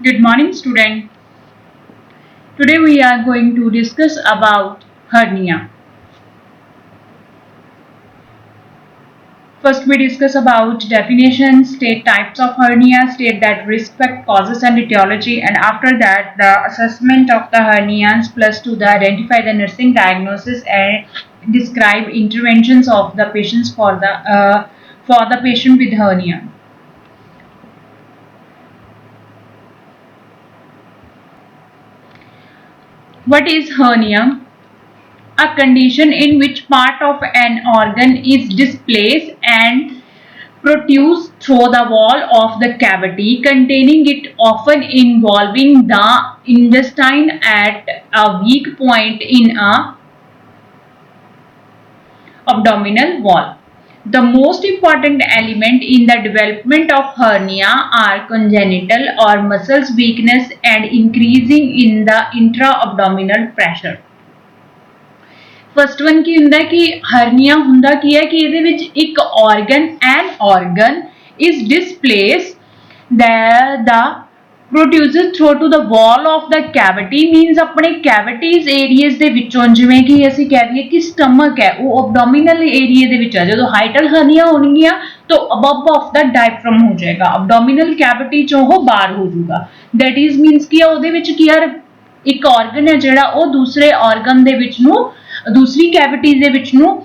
Good morning, student. Today we are going to discuss about hernia. First, we discuss about definition, state types of hernia, state that risk factor, causes and etiology, and after that the assessment of the hernias plus to the identify the nursing diagnosis and describe interventions of the patients for the patient with hernia. What is hernia? A condition in which part of an organ is displaced and protrudes through the wall of the cavity containing it, often involving the intestine at a weak point in a abdominal wall. The most important element in the development of hernia are congenital or muscles weakness and increasing in the intra-abdominal pressure. First one की ਹੁੰਦਾ कि ਹਰਨੀਆ ਹੁੰਦਾ ਕੀ ਹੈ ਕਿ ਇਹਦੇ ਵਿੱਚ ਇੱਕ organ is displaced the protrudes through to the wall of the cavity means ਆਪਣੇ cavities areas ਦੇ ਵਿੱਚੋਂ ਜਿਵੇਂ ਕਿ ਅਸੀਂ ਕਹਿ ਦਈਏ ਕਿ stomach ਹੈ ਉਹ abdominal area ਦੇ ਵਿੱਚ ਆ ਜਦੋਂ hiatal hernia ਹੋਣਗੀਆਂ तो above of the diaphragm ਹੋ ਜਾਏਗਾ abdominal cavity ਚੋਂ ਉਹ ਬਾਹਰ ਹੋ ਜਾਊਗਾ that is means ਕਿ ਉਹਦੇ ਵਿੱਚ ਕੀ ਆ ਇੱਕ organ ਹੈ ਜਿਹੜਾ ਉਹ ਦੂਸਰੇ organ ਦੇ ਵਿੱਚ ਨੂੰ दूसरी कैविटी ਦੇ ਵਿੱਚ ਨੂੰ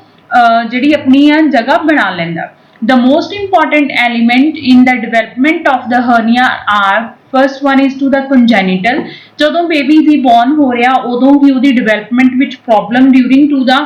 ਜਿਹੜੀ ਆਪਣੀ ਜਗ੍ਹਾ ਬਣਾ ਲੈਂਦਾ the most important element in the development of the hernia are first one is to the congenital ਜਦੋਂ ਬੇਬੀ ਦੀ ਬੌਰਨ ਹੋ ਰਿਹਾ ਉਦੋਂ ਹੀ ਉਹਦੀ ਡਿਵੈਲਪਮੈਂਟ ਵਿੱਚ problem during to the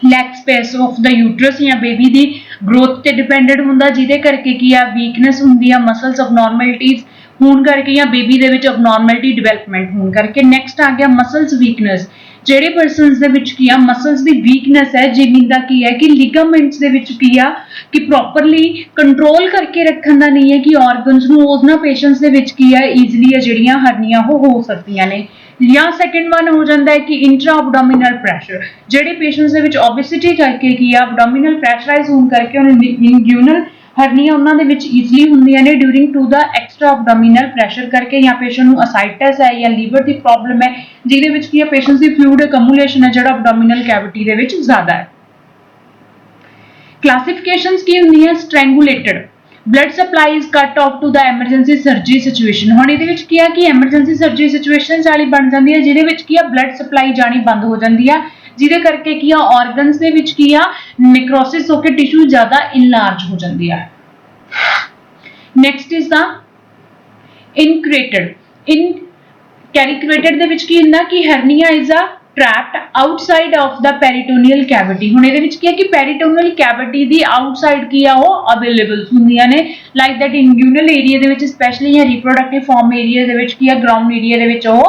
lack space of the uterus ਜਾਂ ਬੇਬੀ ਦੀ ਗਰੋਥ ਤੇ ਡਿਪੈਂਡੈਂਟ ਹੁੰਦਾ ਜਿਹਦੇ ਕਰਕੇ ਕੀ ਆ ਵੀਕਨੈਸ ਹੁੰਦੀ ਆ ਮਸਲਸ ਅਬਨੋਰਮੈਲਿਟੀਜ਼ ਹੋਣ ਕਰਕੇ ਜਾਂ ਬੇਬੀ ਦੇ ਵਿੱਚ ਅਬਨੋਰਮੈਲਿਟੀ ਡਿਵੈਲਪਮੈਂਟ ਹੋਣ ਕਰਕੇ ਨੈਕਸਟ ਆ ਗਿਆ ਮਸਲਸ ਵੀਕਨੈਸ ਜਿਹੜੇ ਪਰਸਨਸ ਦੇ ਵਿੱਚ ਕੀ ਆ ਮਸਲਸ ਦੀ ਵੀਕਨੈਸ ਹੈ ਜਿਵੇਂ ਦਾ ਕੀ ਹੈ ਕਿ ਲਿਗਾਮੈਂਟਸ ਦੇ ਵਿੱਚ ਕੀ ਆ ਕਿ ਪ੍ਰੋਪਰਲੀ ਕੰਟਰੋਲ ਕਰਕੇ ਰੱਖਣ ਦਾ ਨਹੀਂ ਹੈ ਕਿ ਆਰਗਨਸ ਨੂੰ ਉਹਨਾਂ ਪੇਸ਼ੈਂਟਸ ਦੇ ਵਿੱਚ ਕੀ ਆ ਈਜ਼ੀਲੀ ਜਿਹੜੀਆਂ ਹਰਨੀਆਂ ਉਹ ਹੋ ਸਕਦੀਆਂ ਨੇ ਜਾਂ ਸੈਕੰਡ ਵਨ ਹੋ ਜਾਂਦਾ ਹੈ ਕਿ ਇੰਟਰਾ ਐਬਡੋਮੀਨਲ ਪ੍ਰੈਸ਼ਰ ਜਿਹੜੇ ਪੇਸ਼ੈਂਟਸ ਦੇ ਵਿੱਚ ਓਬੈਸਿਟੀ ਕਰਕੇ ਕੀ ਆ ਐਬਡੋਮੀਨਲ ਪ੍ਰੈਸ਼ਰਾਈਜ਼ ਹੋਣ ਕਰਕੇ ਉਹਨਾਂ ਇੰਗਿਊਨਲ ਹਰਨੀਆਂ ਉਹਨਾਂ ਦੇ ਵਿੱਚ ਈਜ਼ੀਲੀ ਹੁੰਦੀਆਂ ਨੇ during to the extra abdominal pressure ਕਰਕੇ ਜਾਂ ਪੇਸ਼ੈਂਟ ਨੂੰ ਅਸਾਈਟਸ ਹੈ ਜਾਂ ਲੀਵਰ ਦੀ ਪ੍ਰੋਬਲਮ ਹੈ ਜਿਹਦੇ ਵਿੱਚ ਕੀ ਹੈ ਪੇਸ਼ੈਂਟਸ ਦੀ ਫਲੂਇਡ ਅਕਮੂਲੇਸ਼ਨ ਹੈ ਜਿਹੜਾ ਐਬਡੋਮੀਨਲ ਕੈਵਿਟੀ ਦੇ ਵਿੱਚ ਜ਼ਿਆਦਾ ਹੈ ਕਲਾਸੀਫਿਕੇਸ਼ਨਸ ਕੀ ਹੁੰਦੀਆਂ ਸਟ੍ਰੈਂਗੂਲੇਟਡ blood supply is cut off to the emergency surgery situation ਹੁਣ ਇਹਦੇ ਵਿੱਚ ਕੀ ਆ ਕਿ emergency surgery situations ਵਾਲੀ ਬਣ ਜਾਂਦੀ ਹੈ ਜਿਹਦੇ ਵਿੱਚ ਕੀ ਆ blood supply ਜਾਣੀ ਬੰਦ ਹੋ ਜਾਂਦੀ ਆ ਜਿਹਦੇ ਕਰਕੇ ਕੀ ਆ organs ਦੇ ਵਿੱਚ ਕੀ ਆ necrosis ਹੋ ਕੇ tissue ਜ਼ਿਆਦਾ enlarge ਹੋ ਜਾਂਦੀ ਆ next is the incarcerated ਦੇ ਵਿੱਚ ਕੀ ਹੁੰਦਾ ਕਿ hernia is a trapped outside of the peritoneal cavity ਹੁਣ ਇਹਦੇ ਵਿੱਚ ਕੀ ਹੈ ਕਿ peritoneal cavity ਦੀ outside ਕੀ ਆ ਉਹ available ਹੁੰਦੀਆਂ ਨੇ like that inguinal area ਦੇ ਵਿੱਚ especially ਜਾਂ reproductive form area ਦੇ ਵਿੱਚ ਕੀ ਆ ground area ਦੇ ਵਿੱਚ ਉਹ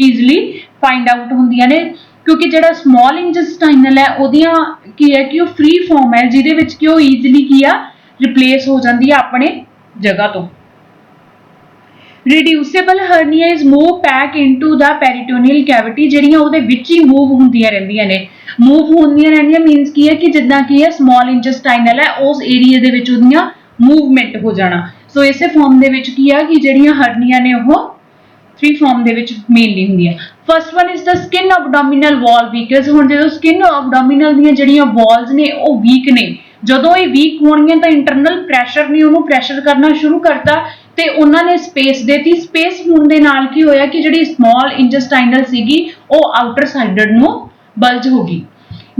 easily find out ਹੁੰਦੀਆਂ ਨੇ ਕਿਉਂਕਿ ਜਿਹੜਾ small intestinal ਹੈ ਉਹਦੀਆਂ ਕੀ ਹੈ ਕਿ ਉਹ free form ਹੈ ਜਿਹਦੇ ਵਿੱਚ ਕਿ ਉਹ easily ਕੀ ਆ replace ਹੋ ਜਾਂਦੀ ਆ ਆਪਣੇ ਜਗ੍ਹਾ ਤੋਂ reducible hernia is move back into the peritoneal cavity ਜਿਹੜੀਆਂ ਉਹਦੇ ਵਿੱਚ ਹੀ move ਹੁੰਦੀਆਂ ਰਹਿੰਦੀਆਂ ਨੇ move ਹੁੰਦੀਆਂ ਰਹਿੰਦੀਆਂ means ਕੀ ਹੈ ਕਿ ਜਿੱਦਾਂ ਕੀ ਹੈ small intestinal ਹੈ ਉਸ ਏਰੀਆ ਦੇ ਵਿੱਚ ਉਹਦੀਆਂ movement ਹੋ ਜਾਣਾ ਸੋ ਇਸੇ ਫਾਰਮ ਦੇ ਵਿੱਚ ਕੀ ਆ ਕਿ ਜਿਹੜੀਆਂ ਹਰਨੀਆਂ ਨੇ ਉਹ three form ਦੇ ਵਿੱਚ ਮੇਨਲੀ ਹੁੰਦੀਆਂ first one is the skin abdominal wall weakness ਹੁਣ ਜਦੋਂ skin abdominal ਦੀਆਂ ਜਿਹੜੀਆਂ walls ਨੇ ਉਹ weak ਨੇ ਜਦੋਂ ਇਹ weak ਹੋਣਗੀਆਂ ਤਾਂ internal pressure ਨੇ ਉਹਨੂੰ pressure ਕਰਨਾ ਸ਼ੁਰੂ ਕਰਤਾ ਤੇ ਉਹਨਾਂ ਨੇ ਸਪੇਸ ਦੇਤੀ ਸਪੇਸ ਹੋਣ ਦੇ ਨਾਲ ਕੀ ਹੋਇਆ ਕਿ ਜਿਹੜੀ ਸਮਾਲ ਇੰਟੈਸਟਾਈਨਲ ਸੀਗੀ ਉਹ ਆਊਟਰ ਸਾਈਡਡ ਨੂੰ ਬਲਜ ਹੋ ਗਈ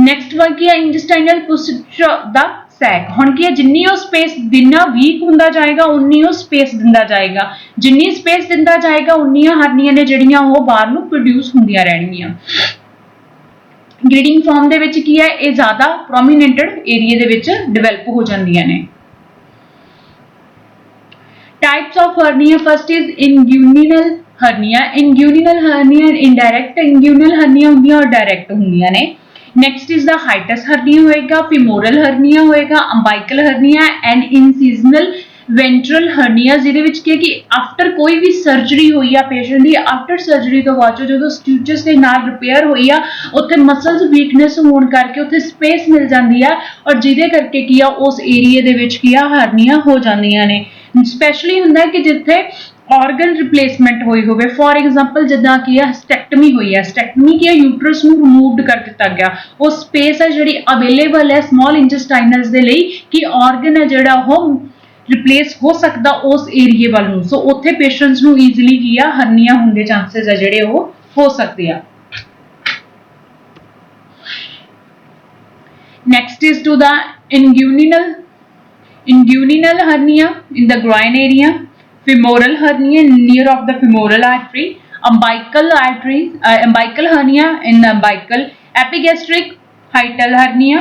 ਨੈਕਸਟ ਵਨ ਕੀ ਹੈ ਇੰਟੈਸਟਾਈਨਲ ਪੁਸ਼ ਦਾ ਸੈਕ ਹੁਣ ਕੀ ਹੈ ਜਿੰਨੀ ਉਹ ਸਪੇਸ ਦਿਨਾ ਵੀਕ ਹੁੰਦਾ ਜਾਏਗਾ ਉਨੀ ਉਹ ਸਪੇਸ ਦਿੰਦਾ ਜਾਏਗਾ ਜਿੰਨੀ ਸਪੇਸ ਦਿੰਦਾ ਜਾਏਗਾ ਉਨੀਆਂ ਹਰਨੀਆਂ ਨੇ ਜਿਹੜੀਆਂ ਉਹ ਬਾਹਰ ਨੂੰ ਪ੍ਰੋਡਿਊਸ ਹੁੰਦੀਆਂ ਰਹਿਣਗੀਆਂ ਗ੍ਰੀਡਿੰਗ ਫਾਰਮ ਦੇ ਵਿੱਚ ਕੀ ਹੈ ਇਹ ਜ਼ਿਆਦਾ ਪ੍ਰੋਮੀਨੈਂਟਡ ਏਰੀਆ ਦੇ ਵਿੱਚ ਡਿਵੈਲਪ ਹੋ ਜਾਂਦੀਆਂ ਨੇ Types of hernia first is inguinal hernia. Inguinal hernia indirect inguinal hernia ਹੁੰਦੀਆਂ और direct ਹੁੰਦੀਆਂ ਨੇ. Next is the hiatus hernia ਹੋਏਗਾ, femoral hernia ਹੋਏਗਾ, umbilical hernia and incisional ventral hernia ਜਿਹਦੇ ਵਿੱਚ ਕੀ ਹੈ ਕਿ ਆਫਟਰ ਕੋਈ ਵੀ ਸਰਜਰੀ ਹੋਈ ਆ ਪੇਸ਼ੈਂਟ ਦੀ ਆਫਟਰ ਸਰਜਰੀ ਤੋਂ ਬਾਅਦ ਜਦੋਂ ਸਟਿਚਸ ਦੇ ਨਾਲ ਰਿਪੇਅਰ ਹੋਈ ਆ ਉੱਥੇ ਮਸਲਸ ਵੀਕਨੈਸ ਹੋਣ ਕਰਕੇ ਉੱਥੇ ਸਪੇਸ ਮਿਲ ਜਾਂਦੀ ਆ ਔਰ ਜਿਹਦੇ ਕਰਕੇ ਕੀ ਆ ਉਸ ਏਰੀਆ ਦੇ ਵਿੱਚ ਕੀ ਆ ਹਰਨੀਆਂ ਹੋ ਜਾਂਦੀਆਂ ਨੇ ਸਪੈਸ਼ਲੀ ਹੁੰਦਾ ਕਿ ਜਿੱਥੇ ਆਰਗਨ ਰਿਪਲੇਸਮੈਂਟ ਹੋਈ ਹੋਵੇ, ਫੋਰ ਐਗਜ਼ਾਮਪਲ ਜਿੱਦਾਂ ਕੀ ਆ ਸਟੈਕਟਮੀ ਹੋਈ ਹੈ, ਸਟੈਕਟਮੀ ਕੀ ਹੈ ਯੂਟਰਸ ਨੂੰ ਰਿਮੂਵਡ ਕਰ ਦਿੱਤਾ ਗਿਆ, ਉਹ ਸਪੇਸ ਹੈ ਜਿਹੜੀ ਅਵੇਲੇਬਲ ਹੈ ਸਮਾਲ ਇੰਟੈਸਟਾਈਨਲਸ ਦੇ ਲਈ ਕਿ ਆਰਗਨ ਹੈ ਜਿਹੜਾ ਉਹ ਰਿਪਲੇਸ ਹੋ ਸਕਦਾ ਉਸ ਏਰੀਏ ਵੱਲ ਨੂੰ, ਸੋ ਉੱਥੇ ਪੇਸ਼ੈਂਟਸ ਨੂੰ ਈਜ਼ੀਲੀ ਕੀ ਆ ਹਰਨੀਆ ਹੋਣ ਦੇ ਚਾਂਸਸ ਆ ਜਿਹੜੇ ਉਹ ਹੋ ਸਕਦੇ ਆ। Next is to the inguinal hernia in the groin area, femoral hernia near of the femoral artery, umbilical hernia in the umbilical, epigastric hiatal hernia,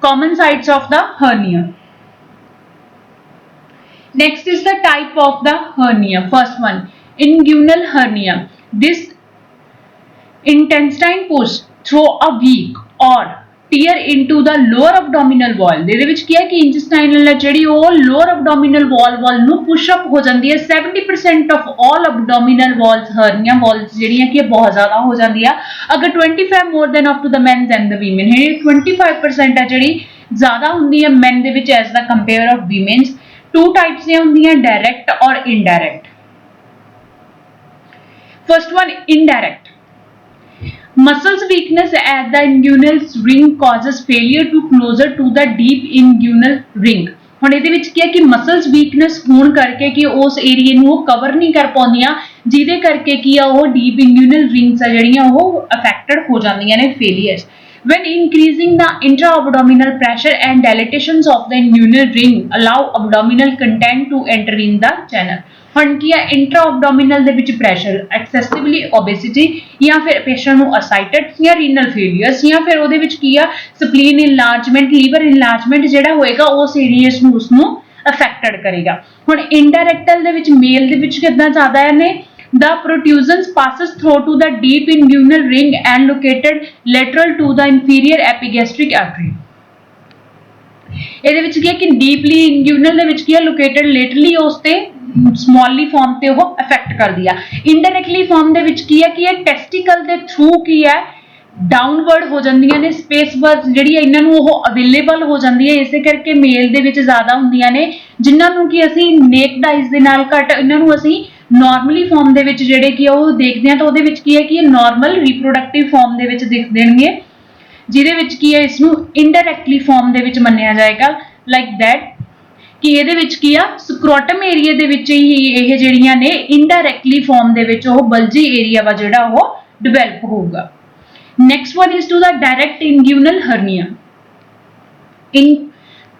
common sites of the hernia. Next is the type of the hernia. First one, inguinal hernia. This intestine push through a weak or tear into the lower abdominal wall, ਦੇ ਵਿੱਚ ਕੀ ਹੈ ਕਿ ਇੰਟੈਸਟਾਈਨਲ ਹੈ ਜਿਹੜੀ ਉਹ lower abdominal wall ਵੱਲ ਨੂੰ ਪੁਸ਼ ਅਪ ਹੋ ਜਾਂਦੀ ਹੈ। 70% of all abdominal walls hernia walls ਜਿਹੜੀਆਂ ਕਿ ਬਹੁਤ ਜ਼ਿਆਦਾ ਹੋ ਜਾਂਦੀ ਆ, ਅਗਰ 25 more than up to the men than the women, ਇਹ 25% ਹੈ ਜਿਹੜੀ ਜ਼ਿਆਦਾ ਹੁੰਦੀ ਹੈ men ਦੇ ਵਿੱਚ as the compare of women's। two types ਦੀਆਂ ਹੁੰਦੀਆਂ, direct ਔਰ indirect। first one, indirect। Muscles weakness at the inguinal ring causes failure to closer to the deep inguinal ring। ਹੁਣ ਇਹਦੇ ਵਿੱਚ ਕੀ ਹੈ ਕਿ ਮਸਲਸ ਵੀਕਨੈਸ ਹੋਣ ਕਰਕੇ ਕਿ ਉਸ ਏਰੀਏ ਨੂੰ ਉਹ ਕਵਰ ਨਹੀਂ ਕਰ ਪਾਉਂਦੀਆਂ, ਜਿਹਦੇ ਕਰਕੇ ਕੀ ਆ ਉਹ ਡੀਪ ਇੰਗਿਊਨਲ ਰਿੰਗਸ ਆ ਜਿਹੜੀਆਂ ਉਹ ਅਫੈਕਟਡ ਹੋ ਜਾਂਦੀਆਂ ਨੇ, ਫੇਲੀਅਰਸ। When increasing the intra-abdominal pressure and dilatations of the inguinal ring allow abdominal content to enter in the channel। ਹੁਣ ਕੀ ਹੈ ਇੰਟਰਾ abdominal ਦੇ ਵਿੱਚ ਪ੍ਰੈਸ਼ਰ, ਐਕਸੈਸਿਵਲੀ ਓਬੇਸਿਟੀ ਜਾਂ ਫਿਰ ਪੇਸ਼ੈਂਟ ਨੂੰ ਅਸਾਈਟਿਸ ਜਾਂ ਰੀਨਲ ਫੇਲੀਅਰਸ ਜਾਂ ਫਿਰ ਉਹਦੇ ਵਿੱਚ ਕੀ ਆ ਸਪਲੀਨ ਇਨਲਾਰਜਮੈਂਟ, ਲੀਵਰ ਇਨਲਾਰਜਮੈਂਟ ਜਿਹੜਾ ਹੋਏਗਾ ਉਸ ਏਰੀਆਸ ਨੂੰ ਉਸਨੂੰ ਅਫੈਕਟਡ ਕਰੇਗਾ। ਹੁਣ ਇੰਡਾਇਰੈਕਟਲ ਦੇ ਵਿੱਚ ਮੇਲ ਦੇ ਵਿੱਚ ਕਿੱਦਾਂ ਜ਼ਿਆਦਾ ਨੇ, the protrusions passes through to the deep inguinal ring and located lateral to the inferior epigastric artery। ਇਹਦੇ ਵਿੱਚ ਕੀ ਹੈ ਕਿ ਡੀਪਲੀ ਇੰਗਿਊਨਲ ਦੇ ਵਿੱਚ ਕੀ ਹੈ ਲੋਕੇਟਡ ਲੇਟਰਲੀ ਉਸ ਤੇ ਸਮਾਲਲੀ ਫਾਰਮ ਤੇ ਉਹ ਅਫੈਕਟ ਕਰਦੀ ਆ। ਇਨਡਾਇਰੈਕਟਲੀ ਫਾਰਮ ਦੇ ਵਿੱਚ ਕੀ ਹੈ ਕਿ ਇਹ ਟੈਸਟੀਕਲ ਦੇ ਥਰੂ ਕੀ ਹੈ ਡਾਊਨਵਰਡ ਹੋ ਜਾਂਦੀਆਂ ਨੇ, ਸਪੇਸ ਵਰਡ ਜਿਹੜੀ ਹੈ ਇਹਨਾਂ ਨੂੰ ਉਹ ਅਵੇਲੇਬਲ ਹੋ ਜਾਂਦੀ ਹੈ, ਇਸੇ ਕਰਕੇ ਮੇਲ ਦੇ ਵਿੱਚ ਜ਼ਿਆਦਾ ਹੁੰਦੀਆਂ ਨੇ, ਜਿਨ੍ਹਾਂ ਨੂੰ ਕਿ ਅਸੀਂ ਨੇਕਡ ਆਈਜ਼ ਦੇ ਨਾਲ ਘੱਟ, ਇਹਨਾਂ ਨੂੰ ਅਸੀਂ ਨਾਰਮਲੀ ਫਾਰਮ ਦੇ ਵਿੱਚ ਜਿਹੜੇ ਕਿ ਉਹ ਦੇਖਦੇ ਹਾਂ ਤਾਂ ਉਹਦੇ ਵਿੱਚ ਕੀ ਹੈ ਕਿ ਇਹ ਨਾਰਮਲ ਰੀਪਰੋਡਕਟਿਵ ਫਾਰਮ ਦੇ ਵਿੱਚ ਦਿਖ ਦੇਣਗੇ, ਜਿਹਦੇ ਵਿੱਚ ਕੀ ਹੈ ਇਸ ਨੂੰ ਇਨਡਾਇਰੈਕਟਲੀ ਫਾਰਮ ਦੇ ਵਿੱਚ ਮੰਨਿਆ ਜਾਏਗਾ ਲਾਈਕ ਦੈਟ ਕਿ ਇਹਦੇ ਵਿੱਚ ਕੀ ਆ ਸਕਰੋਟਮ ਏਰੀਆ ਦੇ ਵਿੱਚ ਹੀ ਇਹ ਜਿਹੜੀਆਂ ਨੇ ਇਨਡਾਇਰੈਕਟਲੀ ਫਾਰਮ ਦੇ ਵਿੱਚ ਉਹ ਬਲਜੀ ਏਰੀਆ ਵਾ ਜਿਹੜਾ ਉਹ ਡਿਵੈਲਪ ਹੋਊਗਾ। Next one is to the direct inguinal hernia.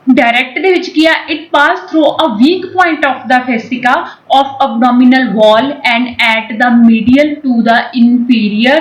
Direct ਦੇ ਵਿੱਚ ਕੀ ਆ it pass through a weak point of the fascia of abdominal wall and at the medial to the inferior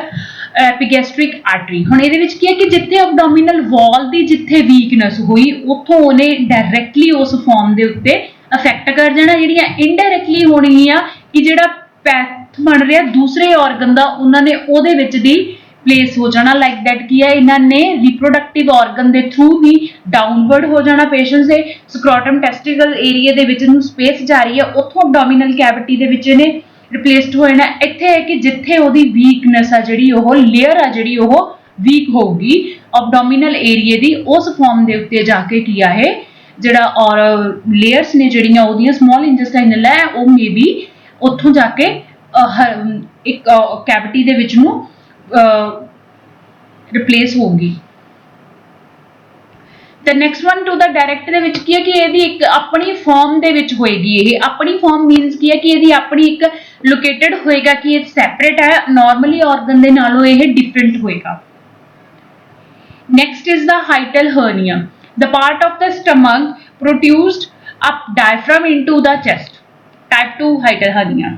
epigastric artery। ਹੁਣ ਇਹਦੇ ਵਿੱਚ ਕੀ ਹੈ ਕਿ ਜਿੱਥੇ abdominal wall ਦੀ ਜਿੱਥੇ weakness ਹੋਈ ਉੱਥੋਂ ਉਹਨੇ directly ਉਸ form ਦੇ ਉੱਤੇ affect ਕਰ ਜਾਣਾ। ਜਿਹੜੀਆਂ indirectly ਹੋਣਗੀਆਂ ਕਿ ਜਿਹੜਾ path ਬਣ ਰਿਹਾ ਦੂਸਰੇ organ ਦਾ ਉਹਨਾਂ ਨੇ ਉਹਦੇ ਵਿੱਚ ਦੀ ਪਲੇਸ ਹੋ ਜਾਣਾ ਲਾਈਕ ਦੈਟ ਕੀ ਹੈ ਇਹਨਾਂ ਨੇ ਰੀਪਰੋਡਕਟਿਵ ਆਰਗਨ ਦੇ ਥਰੂ ਹੀ ਡਾਊਨਵਰਡ ਹੋ ਜਾਣਾ ਪੇਸ਼ੈਂਟ ਦੇ ਸਕਰੋਟਮ ਟੈਸਟੀਕਲ ਏਰੀਆ ਦੇ ਵਿੱਚ ਨੂੰ ਸਪੇਸ ਜਾ ਰਹੀ ਹੈ ਉੱਥੋਂ ਐਬਡੋਮੀਨਲ ਕੈਵਿਟੀ ਦੇ ਵਿੱਚ ਇਹਨੇ ਰਿਪਲੇਸਡ ਹੋ ਜਾਣਾ। ਇੱਥੇ ਹੈ ਕਿ ਜਿੱਥੇ ਉਹਦੀ ਵੀਕਨੈਸ ਆ ਜਿਹੜੀ ਉਹ ਲੇਅਰ ਆ ਜਿਹੜੀ ਉਹ ਵੀਕ ਹੋਊਗੀ ਐਬਡੋਮੀਨਲ ਏਰੀਆ ਦੀ ਉਸ ਫਾਰਮ ਦੇ ਉੱਤੇ ਜਾ ਕੇ ਕੀ ਆ ਇਹ ਜਿਹੜਾ ਔਰ ਲੇਅਰਸ ਨੇ ਜਿਹੜੀਆਂ ਉਹਦੀਆਂ ਸਮਾਲ ਇੰਟੈਸਟਾਈਨਲ ਹੈ ਉਹ ਮੇਬੀ ਉੱਥੋਂ ਜਾ ਕੇ ਇੱਕ ਕੈਵਿਟੀ ਦੇ ਵਿੱਚ ਨੂੰ ਰਿਪਲੇਸ ਹੋਊਗੀ। ਤੇ next one two the direct ਦੇ ਵਿੱਚ ਕੀ ਹੈ ਕਿ ਇਹਦੀ ਇੱਕ ਆਪਣੀ ਫਾਰਮ ਦੇ ਵਿੱਚ ਹੋਏਗੀ। ਇਹ ਆਪਣੀ ਫਾਰਮ ਮੀਨਸ ਕੀ ਹੈ ਕਿ ਇਹਦੀ ਆਪਣੀ ਇੱਕ ਲੋਕੇਟਡ ਹੋਏਗਾ ਕਿ ਇਹ ਸੈਪਰੇਟ ਹੈ ਨਾਰਮਲੀ ਆਰਗਨ ਦੇ ਨਾਲੋਂ ਇਹ ਡਿਫਰੈਂਟ ਹੋਏਗਾ। Next is the hiatal hernia. The part of the stomach protruded up diaphragm into the chest. Type 2 hiatal hernia.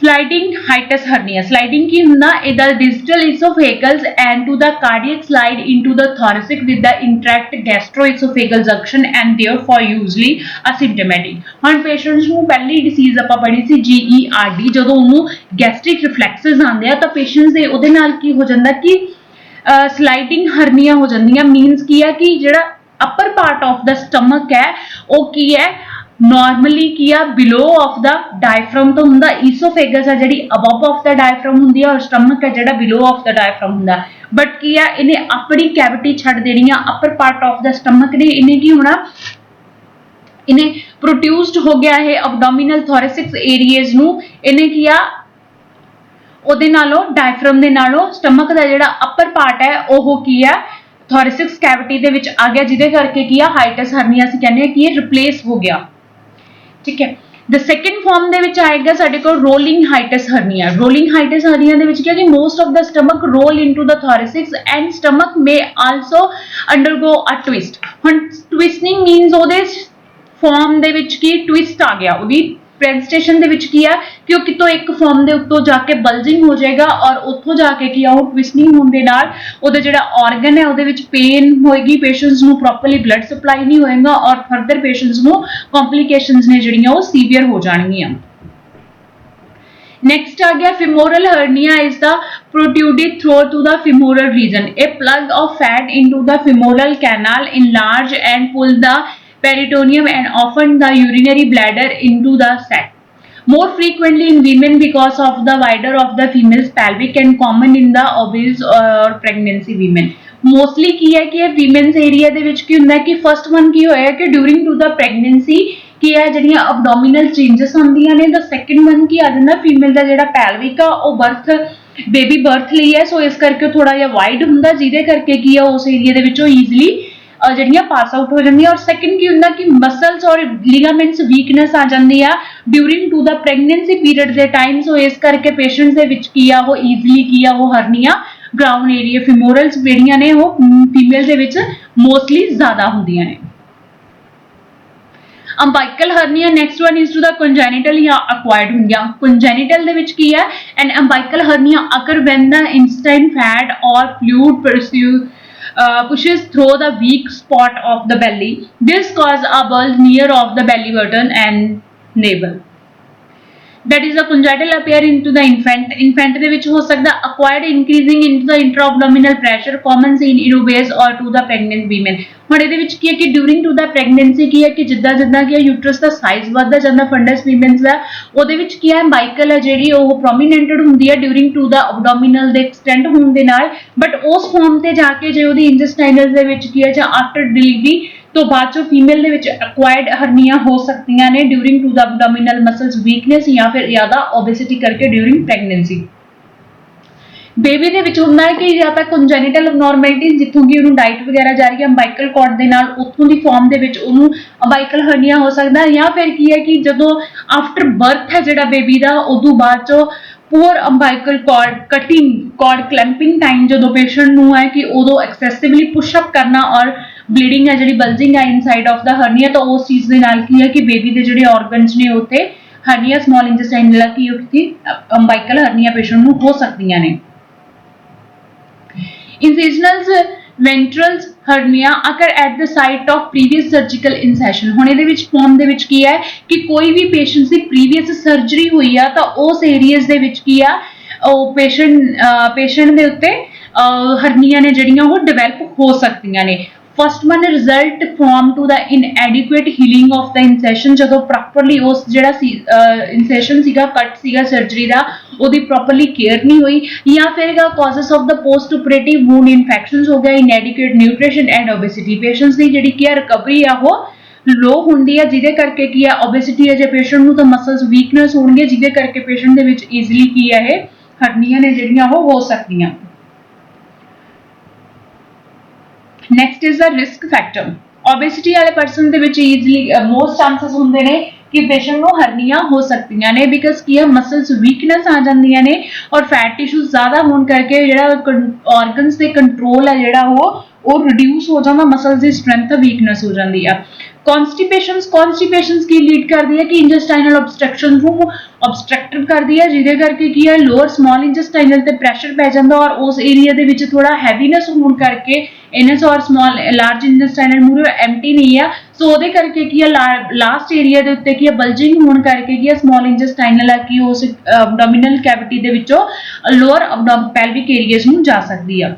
Sliding hiatus hernia. Sliding ਕੀ ਹੁੰਦਾ ਇਹਦਾ distal esophagus and to the cardiac slide into the thoracic with the intract gastroesophageal junction and therefore usually asymptomatic। ਹੁਣ patients ਨੂੰ ਪਹਿਲੀ dishes ਆਪਾਂ ਪੜ੍ਹੀ ਸੀ GERD, ਜਦੋਂ ਉਹਨੂੰ gastric ਰਿਫਲੈਕਸਸ ਆਉਂਦੇ ਆ ਤਾਂ ਪੇਸ਼ੈਂਟਸ ਦੇ ਉਹਦੇ ਨਾਲ ਕੀ ਹੋ ਜਾਂਦਾ ਕਿ ਸਲਾਈਡਿੰਗ ਹਰਨੀਆ ਹੋ ਜਾਂਦੀਆਂ। ਮੀਨਸ ਕੀ ਹੈ ਕਿ ਜਿਹੜਾ ਅਪਰ ਪਾਰਟ ਆਫ ਦਾ ਸਟਮਕ ਹੈ ਉਹ ਕੀ ਹੈ ਨਾਰਮਲੀ ਕੀ ਆ ਬਿਲੋ ਆਫ ਦਾ ਡਾਇਫਰਮ ਤੋਂ ਹੁੰਦਾ, ਈਸੋਫੇਗਸ ਆ ਜਿਹੜੀ ਅਬਵ ਆਫ ਦਾ ਡਾਇਫਰਮ ਹੁੰਦੀ ਆ ਔਰ ਸਟਮਕ ਹੈ ਜਿਹੜਾ ਬਿਲੋ ਆਫ ਦਾ ਡਾਇਫਰਮ ਹੁੰਦਾ। ਬਟ ਕੀ ਆ ਇਹਨੇ ਆਪਣੀ ਕੈਵਿਟੀ ਛੱਡ ਦੇਣੀ ਆ ਅਪਰ ਪਾਰਟ ਆਫ ਦਾ ਸਟਮਕ ਨੇ, ਇਹਨੇ ਕੀ ਹੋਣਾ इन्हें प्रोड्यूस्ड हो गया है अबडोमिनल थोरेसिक्स एरियाज ਨੂੰ ਇਹਨੇ ਕੀ ਆ ਉਹਦੇ ਨਾਲੋਂ ਡਾਇਫਰਮ ਦੇ ਨਾਲੋਂ ਸਟਮਕ ਦਾ ਜਿਹੜਾ ਅਪਰ ਪਾਰਟ ਹੈ ਉਹ ਕੀ ਆ ਥੋਰੈਸਿਕਸ ਕੈਵਿਟੀ ਦੇ ਵਿੱਚ ਆ ਗਿਆ ਜਿਹਦੇ ਕਰਕੇ ਕੀ ਆ ਹਾਈਟਸ ਹਰਨੀਆ ਅਸੀਂ ਕਹਿੰਦੇ ਆ ਕਿ ਇਹ ਰਿਪਲੇਸ ਹੋ ਗਿਆ ਠੀਕ ਹੈ The second form ਦੇ ਵਿੱਚ ਆਏਗਾ ਸਾਡੇ ਕੋਲ rolling hiatus hernia rolling hiatus hernia ਦੇ ਵਿੱਚ ਕੀ ਹੈ ਕਿ most of the stomach roll into the thoracics and stomach may also undergo a twist ਹੁਣ twisting means ਉਹਦੇ form ਦੇ ਵਿੱਚ ਕੀ twist ਆ ਗਿਆ ਉਹਦੀ प्रेजेंटेशन ਦੇ ਵਿੱਚ ਕੀ ਆ ਕਿ ਉਹ ਕਿਤੋਂ ਇੱਕ ਫਾਰਮ ਦੇ ਉੱਤੋਂ ਜਾ ਕੇ ਬਲਜਿੰਗ ਹੋ ਜਾਏਗਾ ਔਰ ਉੱਥੋਂ ਜਾ ਕੇ ਕੀ ਆ ਉਹ ਟਵਿਸਟਿੰਗ ਹੋਣ ਦੇ ਨਾਲ ਉਹਦਾ ਜਿਹੜਾ ਆਰਗਨ ਹੈ ਉਹਦੇ ਵਿੱਚ ਪੇਨ ਹੋਏਗੀ ਪੇਸ਼ੈਂਟਸ ਨੂੰ ਪ੍ਰੋਪਰਲੀ ਬਲੱਡ ਸਪਲਾਈ ਨਹੀਂ ਹੋਏਗਾ ਔਰ ਫਰਦਰ ਪੇਸ਼ੈਂਟਸ ਨੂੰ ਕੰਪਲਿਕੇਸ਼ਨਸ ਨੇ ਜਿਹੜੀਆਂ ਉਹ ਸੀਵੀਅਰ ਹੋ ਜਾਣਗੀਆਂ Next आ गया femoral hernia is the protruded throat to the femoral region. A plug of fat into the femoral canal enlarge and pull the peritoneum and often the urinary bladder into the sac. More frequently in women because of the wider of the female's pelvic and common in the obese or pregnancy women. Mostly ਕੀ ਹੈ ਕਿ women's area ਦੇ ਵਿੱਚ ਕੀ ਹੁੰਦਾ ਹੈ ਕਿ first one ਕੀ ਹੋਇਆ ਕਿ during to the pregnancy ਕੀ ਹੈ ਜਿਹੜੀਆਂ abdominal changes ਹੁੰਦੀਆਂ ਨੇ the second one ਕੀ ਆ ਜਾਂਦਾ female ਦਾ ਜਿਹੜਾ pelvic ਆ ਉਹ birth baby birth ਲਈ ਹੈ ਸੋ ਇਸ ਕਰਕੇ ਥੋੜਾ ਜਿਹਾ wide ਹੁੰਦਾ ਜਿਹਦੇ ਕਰਕੇ ਕੀ ਆ ਉਸ ਏਰੀਆ ਦੇ ਵਿੱਚੋਂ easily ਜਿਹੜੀਆਂ ਪਾਸ ਆਊਟ ਹੋ ਜਾਂਦੀਆਂ ਔਰ ਸੈਕੰਡ ਕੀ ਹੁੰਦਾ ਕਿ ਮਸਲਸ ਔਰ ਲਿਗਾਮੈਂਟਸ ਵੀਕਨੈਸ ਆ ਜਾਂਦੀ ਆ during to the pregnancy period ਦੇ ਟਾਈਮ ਸੋ ਇਸ ਕਰਕੇ ਪੇਸ਼ੈਂਟਸ ਦੇ ਵਿੱਚ ਕੀ ਆ ਉਹ ਈਜ਼ੀਲੀ ਕੀ ਆ ਉਹ ਹਰਨੀਆ ਗਰਾਊਂਡ ਏਰੀਆ ਫਿਮੋਰਲਸ ਜਿਹੜੀਆਂ ਨੇ ਉਹ ਫੀਮੇਲ ਦੇ ਵਿੱਚ ਮੋਸਟਲੀ ਜ਼ਿਆਦਾ ਹੁੰਦੀਆਂ ਨੇ umbilical hernia next one is to the congenital ਜਾਂ acquired ਹੁੰਦੀਆਂ congenital ਦੇ ਵਿੱਚ ਕੀ ਹੈ an umbilical hernia occur when the intestine fat or fluid pushes through the weak spot of the belly. This causes a bulge near of the belly button and navel. That is the congenital appear into the infant. Infant ਦੇ ਵਿੱਚ ਹੋ ਸਕਦਾ acquired increasing into the intra-abdominal pressure common seen in obese or to the pregnant women. ਹੁਣ ਇਹਦੇ ਵਿੱਚ ਕੀ ਹੈ ਕਿ during to the pregnancy ਕੀ ਹੈ ਕਿ ਜਿੱਦਾਂ ਜਿੱਦਾਂ ਕਿ ਯੂਟਰਸ ਦਾ ਸਾਈਜ਼ ਵੱਧਦਾ ਜਾਂਦਾ ਫੰਡਸ women's ਦਾ ਉਹਦੇ ਵਿੱਚ ਕੀ ਹੈ umbilical ਹੈ ਜਿਹੜੀ ਉਹ prominented ਹੁੰਦੀ ਹੈ during to the abdominal ਦੇ extend ਹੋਣ ਦੇ ਨਾਲ ਬਟ ਉਸ ਫਾਰਮ ਤੇ ਜਾ ਕੇ ਜੇ ਉਹਦੀ intestinal ਦੇ ਵਿੱਚ ਕੀ ਹੈ ਜਾਂ after delivery तो बाद चो फीमेल ਦੇ ਵਿੱਚ acquired hernia ਹੋ ਸਕਦੀਆਂ ਨੇ during to the abdominal muscles weakness ਜਾਂ ਫਿਰ ਜ਼ਿਆਦਾ obesity ਕਰਕੇ during pregnancy ਬੇਬੀ ਦੇ ਵਿੱਚ ਹੁੰਦਾ ਹੈ ਕਿ ਜਾਂ ਤਾਂ congenital abnormality ਜਿੱਥੋਂ ਕਿ ਉਹਨੂੰ ਡਾਈਟ ਵਗੈਰਾ ਜਾ ਰਹੀ ਹੈ umbilical cord ਦੇ ਨਾਲ ਉੱਥੋਂ ਦੀ ਫਾਰਮ ਦੇ ਵਿੱਚ ਉਹਨੂੰ umbilical hernia ਹੋ ਸਕਦਾ ਜਾਂ ਫਿਰ ਕੀ ਹੈ ਕਿ ਜਦੋਂ after birth ਹੈ ਜਿਹੜਾ ਬੇਬੀ ਦਾ ਉਦੋਂ ਬਾਅਦ ਚੋਂ poor umbilical cord cutting cord clamping time ਜਦੋਂ ਪੇਸ਼ੈਂਟ ਨੂੰ ਹੈ ਕਿ ਉਦੋਂ excessively push up ਕਰਨਾ ਔਰ bleeding ਹੈ ਜਿਹੜੀ bulging ਹੈ inside of the hernia ਤਾਂ ਉਸ ਚੀਜ਼ ਦੇ ਨਾਲ ਕੀ ਹੈ ਕਿ ਬੇਬੀ ਦੇ ਜਿਹੜੇ organs ਨੇ ਉੱਥੇ hernia small intestine ਜਿਹੜਾ ਕੀ ਉੱਥੇ umbilical hernia ਪੇਸ਼ੈਂਟ ਨੂੰ ਹੋ ਸਕਦੀਆਂ ਨੇ incisional ventral hernia occur at the site of previous surgical incision ਹੁਣ ਇਹਦੇ ਵਿੱਚ ਫਾਰਮ ਦੇ ਵਿੱਚ ਕੀ ਹੈ ਕਿ ਕੋਈ ਵੀ ਪੇਸ਼ੈਂਟ ਦੀ previous surgery ਹੋਈ ਆ ਤਾਂ ਉਸ ਏਰੀਆਜ਼ ਦੇ ਵਿੱਚ ਕੀ ਆ ਉਹ ਪੇਸ਼ੈਂਟ ਦੇ ਉੱਤੇ ਹਰਨੀਆਂ ਨੇ ਜਿਹੜੀਆਂ ਉਹ ਡਿਵੈਲਪ ਹੋ ਸਕਦੀਆਂ ਨੇ First one result from to the inadequate healing of the incision ਜਦੋਂ properly ਉਸ ਜਿਹੜਾ incision ਸੀਗਾ ਕੱਟ ਸੀਗਾ ਸਰਜਰੀ ਦਾ ਉਹਦੀ properly ਕੇਅਰ ਨਹੀਂ ਹੋਈ ਜਾਂ ਫਿਰ causes of the post operative wound infections ਹੋ ਗਿਆ inadequate nutrition and obesity patients ਦੀ ਜਿਹੜੀ ਕੀ ਰਿਕਵਰੀ ਆ ਉਹ ਲੋ ਹੁੰਦੀ ਹੈ ਜਿਹਦੇ ਕਰਕੇ ਕੀ ਹੈ obesity ਹੈ ਜੇ ਪੇਸ਼ੈਂਟ ਨੂੰ ਤਾਂ ਮਸਲਸ ਵੀਕਨੈਸ ਹੋਣਗੇ ਜਿਹਦੇ ਕਰਕੇ ਪੇਸ਼ੈਂਟ ਦੇ ਵਿੱਚ ਈਜ਼ੀਲੀ ਕੀ ਹੈ ਇਹ ਹਰਨੀਆਂ ਨੇ ਜਿਹੜੀਆਂ ਉਹ ਹੋ ਸਕਦੀਆਂ Next is the risk factor. Obesity वाले person ਦੇ ਵਿੱਚ easily most chances ਹੁੰਦੇ ਨੇ ਕਿ patient ਨੂੰ ਹਰਨੀਆਂ ਹੋ ਸਕਦੀਆਂ ਨੇ because ਕੀ ਹੈ muscles weakness ਆ ਜਾਂਦੀਆਂ ਨੇ ਔਰ fat tissues ਜ਼ਿਆਦਾ ਹੋਣ ਕਰਕੇ ਜਿਹੜਾ organs ਦੇ control ਹੈ ਜਿਹੜਾ ਉਹ reduce ਹੋ ਜਾਂਦਾ muscles ਦੀ strength weakness ਹੋ ਜਾਂਦੀ ਆ constipations ਕੀ ਲੀਡ ਕਰਦੀ ਹੈ ਕਿ intestinal obstructions ਨੂੰ obstructed ਕਰਦੀ ਹੈ ਜਿਹਦੇ ਕਰਕੇ ਕੀ ਹੈ lower small intestinal ਤੇ pressure ਪੈ ਜਾਂਦਾ ਔਰ ਉਸ ਏਰੀਆ ਦੇ ਵਿੱਚ ਥੋੜਾ heaviness ਹੋਣ ਕਰਕੇ NS ਔਰ small large intestinal ਮੂਰੇ empty ਨਹੀਂ ਆ ਸੋ ਉਹਦੇ ਕਰਕੇ ਕੀ ਹੈ ਲਾਸਟ ਏਰੀਆ ਦੇ ਉੱਤੇ ਕੀ ਹੈ bulging ਹੋਣ ਕਰਕੇ ਕੀ ਹੈ small intestinal ਆ ਕੀ ਉਸ abdominal cavity ਦੇ ਵਿੱਚੋਂ lower pelvic areas ਨੂੰ ਜਾ ਸਕਦੀ ਆ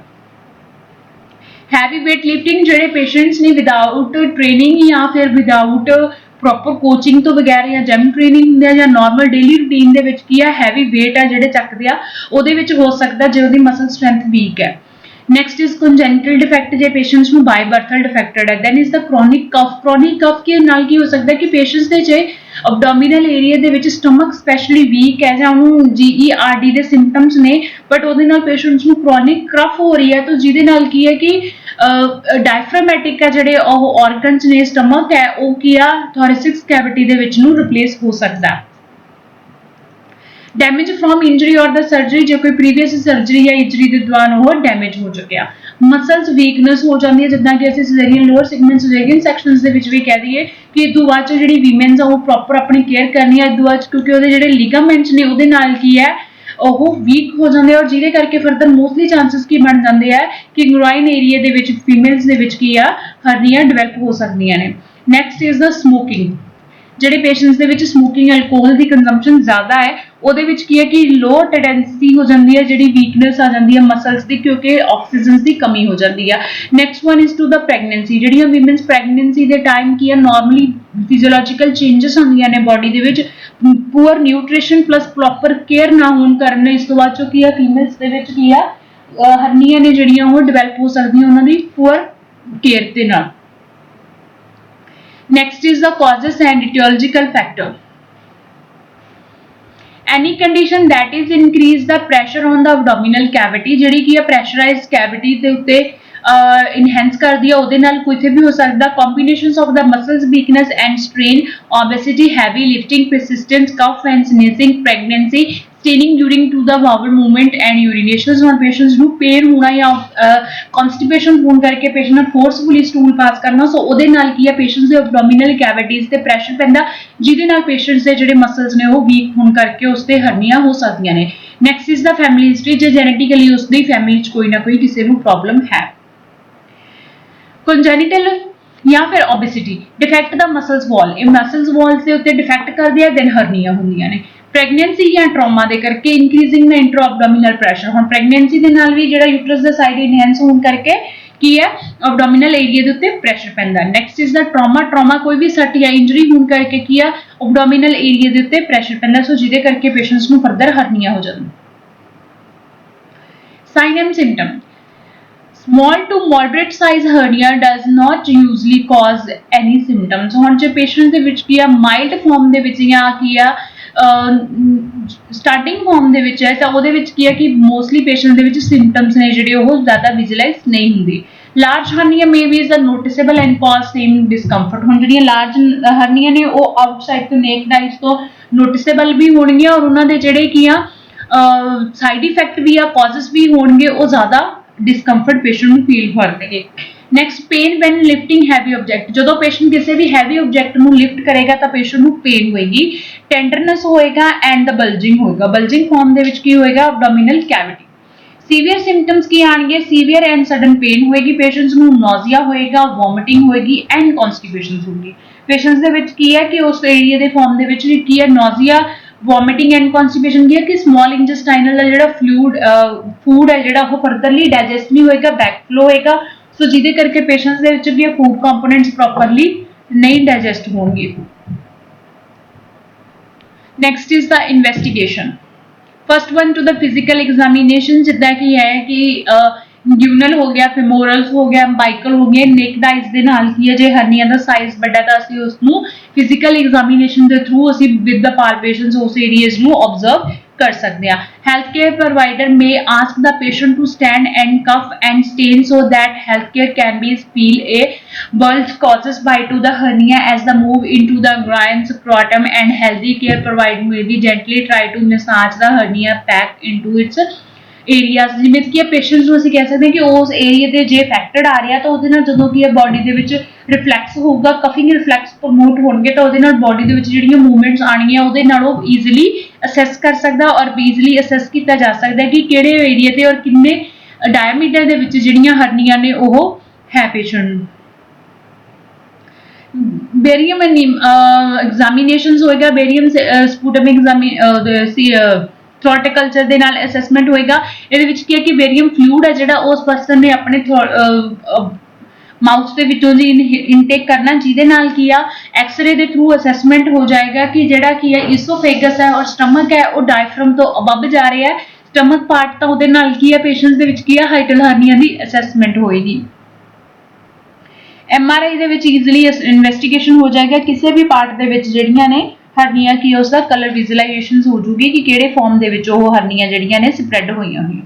heavy weight lifting ਜਿਹੜੇ patients ਨੇ without training ਜਾਂ ਫਿਰ without proper coaching ਤੋਂ ਬਗੈਰ ਜਾਂ gym training ਹੁੰਦੀ ਹੈ ਜਾਂ normal daily routine ਦੇ ਵਿੱਚ ਕੀ ਹੈ heavy weight ਆ ਜਿਹੜੇ ਚੱਕਦੇ ਆ ਉਹਦੇ ਵਿੱਚ ਹੋ ਸਕਦਾ ਜੇ ਉਹਦੀ muscle strength weak ਹੈ नेक्स्ट इज कंजेनिटल डिफेक्ट जे पेशेंट्स ਨੂੰ ਬਾਈ ਬਰਥਲ ਡਿਫੈਕਟਡ ਹੈ then is the chronic cough के ਨਾਲ ਕੀ ਹੋ ਸਕਦਾ ਕਿ ਪੇਸ਼ੈਂਟਸ ਦੇ ਜੇ ਅਬਡੋਮੀਨਲ ਏਰੀਆ ਦੇ ਵਿੱਚ ਸਟਮਕ ਸਪੈਸ਼ਲੀ ਵੀਕ ਹੈ ਜਾਂ ਉਹਨੂੰ GERD ਦੇ ਸਿੰਪਟਮਸ ਨੇ ਬਟ ਉਹਦੇ ਨਾਲ ਪੇਸ਼ੈਂਟਸ ਨੂੰ ਕ੍ਰੋਨਿਕ ਕਫ ਹੋ ਰਹੀ ਹੈ ਤਾਂ ਜਿਹਦੇ ਨਾਲ ਕੀ ਹੈ ਕਿ ਡਾਇਫਰਾਮੈਟਿਕ ਹੈ ਜਿਹੜੇ ਉਹ ਆਰਗਨਸ ਨੇ ਸਟਮਕ ਹੈ ਉਹ ਕੀ ਆ ਥੋਰੈਸਿਕ ਕੈਵਿਟੀ ਦੇ ਵਿੱਚ ਨੂੰ ਰਿਪਲੇਸ ਹੋ ਸਕਦਾ डैमेज फ्रॉम इंजरी और द सर्जरी जो कोई प्रीवियस सर्जरी या इंजरी के दौरान वो डैमेज हो चुकिया मसल्स वीकनेस हो जाती है जिदा कि असं caesarean lower segment caesarean sections दे विच भी कह दईए कि इस बाद जो जी वीमेन्स वो प्रॉपर अपनी केयर करनी है इस बाद क्योंकि वो जो लिगामेंट्स ने वो नाल की है वो वीक हो जाते हैं और जिहदे करके फर्दर मोस्टली चांसिस की बन जाते हैं कि ग्रोइन एरिया दे विच फीमेल्स दे विच की आ हरनियां डिवेलप हो सकदियां ने नैक्सट इज द स्मोकिंग ਜਿਹੜੇ ਪੇਸ਼ੈਂਟਸ ਦੇ ਵਿੱਚ ਸਮੋਕਿੰਗ ਅਲਕੋਹਲ ਦੀ ਕੰਜ਼ੰਪਸ਼ਨ ਜ਼ਿਆਦਾ ਹੈ ਉਹਦੇ ਵਿੱਚ ਕੀ ਹੈ ਕਿ ਲੋ ਟੈਂਡੈਂਸੀ ਹੋ ਜਾਂਦੀ ਹੈ ਜਿਹੜੀ ਵੀਕਨੈਸ ਆ ਜਾਂਦੀ ਹੈ ਮਸਲਸ ਦੀ ਕਿਉਂਕਿ ਆਕਸੀਜਨ ਦੀ ਕਮੀ ਹੋ ਜਾਂਦੀ ਹੈ next one is to the pregnancy ਜਿਹੜੀਆਂ ਵੀਮਨਸ ਪ੍ਰੈਗਨੈਂਸੀ ਦੇ ਟਾਈਮ ਕੀ ਹੈ ਨਾਰਮਲੀ ਫਿਜ਼ੀਓਲੋਜੀਕਲ ਚੇਂਜਸ ਹੁੰਦੀਆਂ ਨੇ ਬਾਡੀ ਦੇ ਵਿੱਚ poor nutrition plus proper care ਨਾ ਹੋਣ ਕਾਰਨ ਇਸ ਤੋਂ ਬਾਅਦ ਚੋਂ ਕੀ ਹੈ ਫੀਮੇਲਸ ਦੇ ਵਿੱਚ ਕੀ ਆ ਹਰਨੀਆਂ ਨੇ ਜਿਹੜੀਆਂ ਉਹ ਡਿਵੈਲਪ ਹੋ ਸਕਦੀਆਂ ਉਹਨਾਂ ਦੀ ਪੂਅਰ ਕੇਅਰ ਦੇ ਨਾਲ Next is the causes and etiological factor. Any condition that is increase the pressure on the abdominal cavity ਜਿਹੜੀ ਕੀ ਹੈ pressurized cavity ਦੇ ਉੱਤੇ enhance ਕਰਦੀ ਹੈ ਉਹਦੇ ਨਾਲ ਕੁਝ ਵੀ ਹੋ ਸਕਦਾ combinations of the muscles weakness and strain obesity heavy lifting persistent cough and sneezing pregnancy staining during to the bowel movement and urinations on patients ਨੂੰ pain ਹੋਣਾ ਜਾਂ constipation ਹੋਣ ਕਰਕੇ patient ਨੇ forcefully stool pass ਕਰਨਾ ਸੋ ਉਹਦੇ ਨਾਲ ਕੀ ਹੈ patients ਦੇ abdominal cavities ਤੇ pressure ਪੈਂਦਾ ਜਿਹਦੇ ਨਾਲ patients ਦੇ ਜਿਹੜੇ muscles ਨੇ ਉਹ weak ਹੋਣ ਕਰਕੇ ਉਸ ਤੇ ਹਰਨੀਆਂ ਹੋ ਸਕਦੀਆਂ ਨੇ next is the family history ਜੇ genetically ਉਸ ਦੀ family 'ਚ ਕੋਈ ਨਾ ਕੋਈ ਕਿਸੇ ਨੂੰ problem ਹੈ congenital या फिर obesity defect the muscles wall ਇਹ muscles wall ਦੇ ਉੱਤੇ defect ਕਰਦੀ ਹੈ then ਹਰਨੀਆਂ ਹੁੰਦੀਆਂ ਨੇ ਪ੍ਰੈਗਨੈਂਸੀ ਜਾਂ ਟਰਾਮਾ ਦੇ ਕਰਕੇ ਇੰਕਰੀਜ਼ਿੰਗ ਦਾ ਇੰਟਰਾ ਐਬਡੋਮੀਨਲ ਪ੍ਰੈਸ਼ਰ ਹੁਣ ਪ੍ਰੈਗਨੈਂਸੀ ਦੇ ਨਾਲ ਵੀ ਜਿਹੜਾ ਯੂਟਰਸ ਦਾ ਸਾਈਡ ਇਨਹੈਂਸ ਹੋਣ ਕਰਕੇ ਕੀ ਹੈ ਐਬਡੋਮੀਨਲ ਏਰੀਆ ਦੇ ਉੱਤੇ ਪ੍ਰੈਸ਼ਰ ਪੈਂਦਾ ਨੈਕਸਟ ਇਜ਼ ਦਾ ਟਰਾਮਾ ਕੋਈ ਵੀ ਸੱਟ ਜਾਂ ਇੰਜਰੀ ਹੋਣ ਕਰਕੇ ਕੀ ਆ ਐਬਡੋਮੀਨਲ ਏਰੀਆ ਦੇ ਉੱਤੇ ਪ੍ਰੈਸ਼ਰ ਪੈਂਦਾ ਸੋ ਜਿਹਦੇ ਕਰਕੇ ਪੇਸ਼ੈਂਟਸ ਨੂੰ ਫਰਦਰ ਹਰਨੀਆਂ ਹੋ ਜਾਂਦੀਆਂ sign and symptom Small to moderate size hernia does not usually cause any symptoms. ਹੁਣ ਜੇ patient ਦੇ ਵਿੱਚ ਕੀ ਆ mild form ਦੇ ਵਿੱਚ ਜਾਂ ਕੀ ਆ starting form ਦੇ ਵਿੱਚ ਹੈ ਤਾਂ ਉਹਦੇ ਵਿੱਚ ਕੀ ਹੈ ਕਿ mostly patient ਦੇ ਵਿੱਚ symptoms ਨੇ ਜਿਹੜੇ ਉਹ ਜ਼ਿਆਦਾ visualize ਨਹੀਂ ਹੁੰਦੇ large hernia may be the noticeable and cause same discomfort ਹੁਣ ਜਿਹੜੀਆਂ large hernia ਨੇ ਉਹ outside ਤੋਂ naked eyes ਤੋਂ noticeable ਵੀ ਹੋਣਗੀਆਂ ਔਰ ਉਹਨਾਂ ਦੇ ਜਿਹੜੇ ਕੀ ਆ side effect ਵੀ ਆ causes ਵੀ ਹੋਣਗੇ ਉਹ ਜ਼ਿਆਦਾ discomfort patient ਨੂੰ feel ਕਰਨਗੇ next pain when lifting heavy object ਜਦੋਂ patient ਕਿਸੇ ਵੀ heavy object ਨੂੰ lift ਕਰੇਗਾ ਤਾਂ patient ਨੂੰ pain ਹੋਏਗੀ tenderness ਹੋਏਗਾ and the bulging ਹੋਏਗਾ bulging form ਦੇ ਵਿੱਚ ਕੀ ਹੋਏਗਾ abdominal cavity severe symptoms ਕੀ ਆਣਗੇ severe and sudden pain ਹੋਏਗੀ patients ਨੂੰ nausea ਹੋਏਗਾ vomiting ਹੋਏਗੀ and constipation ਹੋਊਗੀ patients ਦੇ ਵਿੱਚ ਕੀ ਹੈ ਕਿ ਉਸ ਏਰੀਆ ਦੇ form ਦੇ ਵਿੱਚ ਕੀ ਹੈ nausea vomiting and constipation ਕੀ ਹੈ ਕਿ small intestinal ਦਾ ਜਿਹੜਾ food ਹੈ ਜਿਹੜਾ ਉਹ furtherly digest ਨਹੀਂ ਹੋਏਗਾ backflow ਹੋਏਗਾ ਸੋ ਜਿਹਦੇ ਕਰਕੇ ਪੇਸ਼ੈਂਟਸ ਦੇ ਵਿੱਚ ਵੀ ਫੂਡ ਕੰਪੋਨੈਂਟਸ ਪ੍ਰੋਪਰਲੀ ਨਹੀਂ ਡਾਈਜੈਸਟ ਹੋਣਗੇ next is the investigation first one two the physical examination ਜਿੱਦਾਂ ਕਿ ਹੈ ਕਿ ड्यूनल हो गया फेमोरल हो गया अंबाइकल हो गया नेक्ड आइज ਦੇ ਨਾਲ ਕੀ ਹੈ ਜੇ ਹਰਨੀਆ ਦਾ ਸਾਈਜ਼ ਵੱਡਾ ਤਾਂ ਅਸੀਂ ਉਸ ਨੂੰ ਫਿਜ਼ੀਕਲ ਐਗਜ਼ਾਮੀਨੇਸ਼ਨ ਦੇ ਥਰੂ ਅਸੀਂ ਵਿਦ ਦਾ ਪਾਲਪੇਸ਼ਨਸ ਉਸ ਏਰੀਆਜ਼ ਨੂੰ ਆਬਜ਼ਰਵ ਕਰ ਸਕਦੇ ਹਾਂ health care provider may ask the patient to stand and cough and stain so that healthcare can be feel a bulge causes by to the hernia as the move into the groin scrotum and healthy care provider may be gently try to massage the hernia back into its areas ਜਿਵੇਂ ਕਿ patients ਨੂੰ ਅਸੀਂ ਕਹਿ ਸਕਦੇ ਹਾਂ ਕਿ ਉਸ area ਦੇ ਜੇ ਇਫੈਕਟਡ ਆ ਰਿਹਾ ਤਾਂ ਉਹਦੇ ਨਾਲ ਜਦੋਂ ਕੀ ਹੈ ਬਾਡੀ ਦੇ ਵਿੱਚ ਰਿਫਲੈਕਸ ਹੋਊਗਾ ਕਫਿੰਗ ਰਿਫਲੈਕਸ ਪ੍ਰਮੋਟ ਹੋਣਗੇ ਤਾਂ ਉਹਦੇ ਨਾਲ ਬਾਡੀ ਦੇ ਵਿੱਚ ਜਿਹੜੀਆਂ ਮੂਵਮੈਂਟਸ ਆਣਗੀਆਂ ਉਹਦੇ ਨਾਲ ਉਹ ਈਜ਼ੀਲੀ ਅਸੈਸ ਕਰ ਸਕਦਾ ਔਰ ਈਜ਼ੀਲੀ ਅਸੈਸ ਕੀਤਾ ਜਾ ਸਕਦਾ ਕਿ ਕਿਹੜੇ ਏਰੀਆ ਤੇ ਔਰ ਕਿੰਨੇ ਡਾਇਆਮੀਟਰ ਦੇ ਵਿੱਚ ਜਿਹੜੀਆਂ ਹਰਨੀਆਂ ਨੇ ਉਹ ਹੈ ਪੇਸ਼ੈਂਟ ਨੂੰ ਬੇਰੀਅਮ ਐਗਜ਼ਾਮੀਨੇਸ਼ਨਸ ਹੋਏਗਾ ਬੇਰੀਅਮ ਸਪੂਟਮ ਥ੍ਰੋਟਿਕਲਚਰ ਦੇ ਨਾਲ ਅਸੈਸਮੈਂਟ ਹੋਏਗਾ ਇਹਦੇ ਵਿੱਚ ਕੀ ਹੈ ਕਿ ਬੇਰੀਅਮ ਫਲੂਇਡ ਹੈ ਜਿਹੜਾ ਉਸ ਪਰਸਨ ਨੇ ਆਪਣੇ ਮਾਊਥ ਦੇ ਵਿੱਚੋਂ ਜੀ ਇਨਟੇਕ ਕਰਨਾ ਜਿਹਦੇ ਨਾਲ ਕੀ ਆ ਐਕਸ-ਰੇ ਦੇ ਥਰੂ ਅਸੈਸਮੈਂਟ ਹੋ ਜਾਏਗਾ ਕਿ ਜਿਹੜਾ ਕੀ ਹੈ ਇਸੋਫੇਗਸ ਹੈ ਔਰ ਸਟਮਕ ਹੈ ਉਹ ਡਾਇਫਰਮ ਤੋਂ ਅਬਵ ਜਾ ਰਿਹਾ ਹੈ ਸਟਮਕ ਪਾਰਟ ਤਾਂ ਉਹਦੇ ਨਾਲ ਕੀ ਹੈ ਪੇਸ਼ੈਂਟਸ ਦੇ ਵਿੱਚ ਕੀ ਹੈ ਹਾਈਟਲ ਹਰਨੀਆ ਦੀ ਅਸੈਸਮੈਂਟ ਹੋਏਗੀ। MRI ਦੇ ਵਿੱਚ ਈਜ਼ੀਲੀ ਇਨਵੈਸਟੀਗੇਸ਼ਨ ਹੋ ਜਾਏਗਾ ਕਿਸੇ ਵੀ ਪਾਰਟ ਦੇ ਵਿੱਚ ਜਿਹੜੀਆਂ ਨੇ ਹਰਨੀਆ ਕੀ ਉਸ ਦਾ ਕਲਰ ਵਿਜ਼ੂਅਲਾਈਜੇਸ਼ਨ ਹੋ ਜੂਗੀ ਕਿ ਕਿਹੜੇ ਫਾਰਮ ਦੇ ਵਿੱਚ ਉਹ ਹਰਨੀਆ ਜਿਹੜੀਆਂ ਨੇ ਸਪਰੈਡ ਹੋਈਆਂ ਹੋਈਆਂ।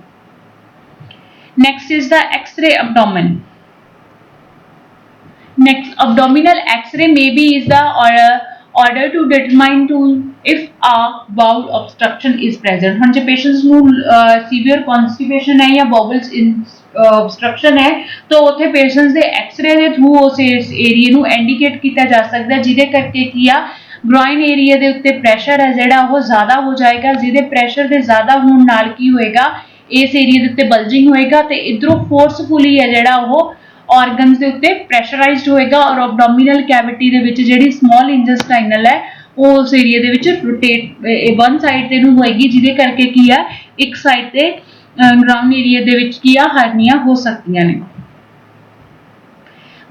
Next is the X-ray abdomen. Next, abdominal X-ray maybe is the order to determine to if a bowel obstruction is present. हाँ जब patients ਨੂੰ severe constipation है या bowels obstruction है तो ਉੱਥੇ patients ਦੇ X-ray ਦੇ through ਉਸ ਏਰੀਏ ਨੂੰ indicate ਕੀਤਾ ਜਾ ਸਕਦਾ ਜਿਹਦੇ ਕਰਕੇ ਕੀ ਆ groin ਏਰੀਆ ਦੇ ਉੱਤੇ pressure ਹੈ ਜਿਹੜਾ ਉਹ ਜ਼ਿਆਦਾ ਹੋ ਜਾਏਗਾ ਜਿਹਦੇ pressure ਦੇ ਜ਼ਿਆਦਾ ਹੋਣ ਨਾਲ ਕੀ ਹੋਏਗਾ ਇਸ ਏਰੀਆ ਦੇ ਉੱਤੇ bulging ਹੋਏਗਾ ਤੇ ਇਧਰੋਂ forcefully ਹੈ ਜਿਹੜਾ ਉਹ organs ਦੇ ਉੱਤੇ pressurized ਹੋਏਗਾ ਔਰ abdominal cavity ਦੇ ਵਿੱਚ ਜਿਹੜੀ small intestinal ਹੈ ਉਹ ਉਸ ਏਰੀਆ ਦੇ ਵਿੱਚ rotate one side ਤੇ ਨੂੰ ਹੋਏਗੀ ਜਿਹਦੇ ਕਰਕੇ ਕੀ ਆ ਇੱਕ ਸਾਈਡ ਤੇ ground ਏਰੀਆ ਦੇ ਵਿੱਚ ਕੀ ਆ ਹਰਨੀਆਂ ਹੋ ਸਕਦੀਆਂ ਨੇ।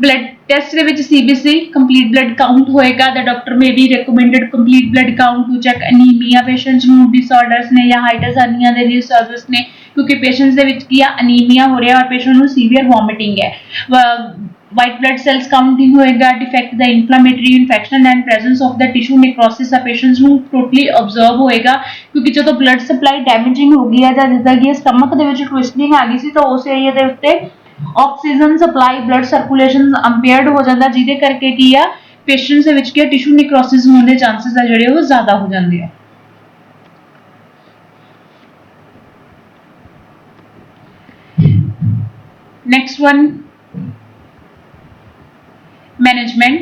blood test ਦੇ ਵਿੱਚ CBC complete blood count ਹੋਏਗਾ the doctor may be recommended complete blood count to check anemia patients ਨੂੰ disorders ਨੇ ਜਾਂ ਹਾਈਟਸ ਹਰਨੀਆ ਦੇ disorders ਨੇ ਕਿਉਂਕਿ ਪੇਸ਼ੈਂਟਸ ਦੇ ਵਿੱਚ ਕੀ ਆ ਅਨੀਮੀਆ ਹੋ ਰਿਹਾ ਔਰ ਪੇਸ਼ੈਂਟ ਨੂੰ ਸੀਵੀਅਰ ਵੋਮਿਟਿੰਗ ਹੈ। white blood cells counting ਹੋਏਗਾ defect the inflammatory infection and presence of the tissue necrosis ਆ ਪੇਸ਼ੈਂਟਸ ਨੂੰ ਟੋਟਲੀ observe ਹੋਏਗਾ ਕਿਉਂਕਿ ਜਦੋਂ blood supply damaging ਹੋ ਗਈ ਹੈ ਜਾਂ ਜਿੱਦਾਂ ਕਿ ਸਟਮਕ ਦੇ ਵਿੱਚ twisting ਆ ਗਈ ਸੀ ਤਾਂ ਉਸ ਏਰੀਆ ਦੇ ਉੱਤੇ ਆਕਸੀਜਨ ਸਪਲਾਈ ਬਲੱਡ ਸਰਕੂਲੇਸ਼ਨ ਅੰਪੇਅਰਡ ਹੋ ਜਾਂਦਾ ਜਿਹਦੇ ਕਰਕੇ ਕੀ ਆ ਪੇਸ਼ੈਂਟਸ ਦੇ ਵਿੱਚ ਕੀ ਟਿਸ਼ੂ ਨਿਕਰੋਸਿਸ ਹੋਣ ਦੇ ਚਾਂਸਸ ਆ ਜਿਹੜੇ ਉਹ ਜ਼ਿਆਦਾ ਹੋ ਜਾਂਦੇ ਆ। Next one, management.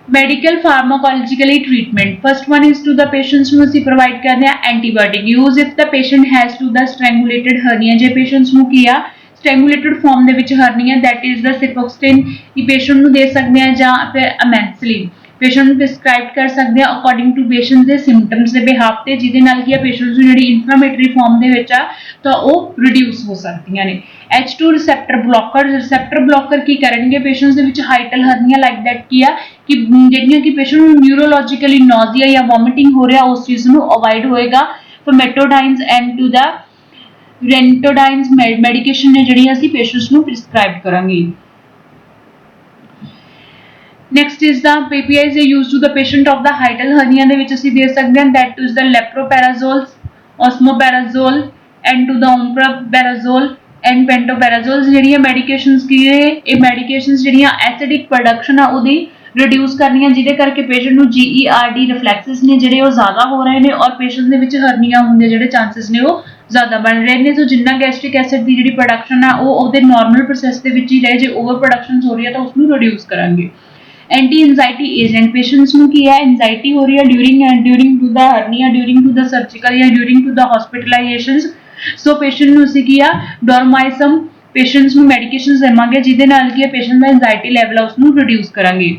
Medical pharmacologically treatment. First one is to the patients ਨੂੰ ਅਸੀਂ provide ਕਰਦੇ ਆ antibiotic use if the patient has to the strangulated hernia ਜੇ patients ਨੂੰ ਕੀ ਆ strangulated form ਦੇ ਵਿੱਚ hernia that is the cefoxtin ਇਹ patient ਨੂੰ ਦੇ ਸਕਦੇ ਆ ਜਾਂ ਫਿਰ amoxicillin patient ਨੂੰ prescribe ਕਰ ਸਕਦੇ ਆ according to patient ਦੇ symptoms ਦੇ behalf ਤੇ ਜਿਹਦੇ ਨਾਲ ਕੀ ਆ patients ਨੂੰ ਜਿਹੜੀ inflammatory form ਦੇ ਵਿੱਚ ਆ ਤਾਂ ਉਹ reduce ਹੋ ਸਕਦੀਆਂ ਨੇ। H2 receptor blocker ਕੀ ਕਰਨਗੇ patients ਦੇ ਵਿੱਚ ਹਾਈਟਲ ਹਰਨੀਆ like that ਕੀ ਆ ਕਿ ਜਿਹੜੀਆਂ ਕਿ patient ਨੂੰ neurologically nausea ਜਾਂ vomiting ਹੋ ਰਿਹਾ ਉਸ ਚੀਜ਼ ਨੂੰ avoid ਹੋਏਗਾ। famotidines and to the rentodines medication ਨੇ ਜਿਹੜੀਆਂ ਅਸੀਂ patients ਨੂੰ prescribe ਕਰਾਂਗੇ। Next is the PPIs used to the patient of the hiatal hernia ਦੇ ਵਿੱਚ ਅਸੀਂ ਦੇ ਸਕਦੇ ਹਾਂ that is the leproperazole, osmeprazole and to the omeprazole and pantoprazole ਜਿਹੜੀਆਂ medications ਕੀ ਹੈ ਇਹ medications ਜਿਹੜੀਆਂ acidic production ਆ ਉਹਦੀ reduce ਕਰਨੀਆਂ ਜਿਹਦੇ ਕਰਕੇ patient ਨੂੰ GERD reflexes ਨੇ ਜਿਹੜੇ ਉਹ ਜ਼ਿਆਦਾ ਹੋ ਰਹੇ ਨੇ ਔਰ patient ਦੇ ਵਿੱਚ hernia ਹੋਣ ਦੇ ਜਿਹੜੇ chances ਨੇ ਉਹ ਜ਼ਿਆਦਾ ਬਣ ਰਹੇ ਨੇ। ਸੋ ਜਿੰਨਾ ਗੈਸਟ੍ਰਿਕ ਐਸਿਡ ਦੀ ਜਿਹੜੀ ਪ੍ਰੋਡਕਸ਼ਨ ਆ ਉਹ ਉਹਦੇ ਨਾਰਮਲ ਪ੍ਰੋਸੈਸ ਦੇ ਵਿੱਚ ਹੀ ਰਹੇ ਜੇ ਓਵਰ ਪ੍ਰੋਡਕਸ਼ਨ ਹੋ ਰਹੀ ਹੈ ਤਾਂ ਉਸ ਨੂੰ ਰਿਡਿਊਸ ਕਰਾਂਗੇ। एंटी एंजाइटी एजेंट पेशेंट्स ਨੂੰ ਕੀ ਹੈ एंजाइटी ਹੋ ਰਹੀ ਹੈ during to the hernia during to the surgical या during to the hospitalisations so patient ਨੂੰ ਅਸੀਂ ਕੀ ਆ डोरमाइसम पेशेंट्स ਨੂੰ ਮੈਡੀकेशंस ਦੇਵਾਂਗੇ ਜਿਹਦੇ ਨਾਲ ਕੀ ਹੈ ਪੇਸ਼ੈਂਟ ਦਾ एंजाइटी ਲੈਵਲ ਉਸ ਨੂੰ ਰਿਡਿਊਸ ਕਰਾਂਗੇ।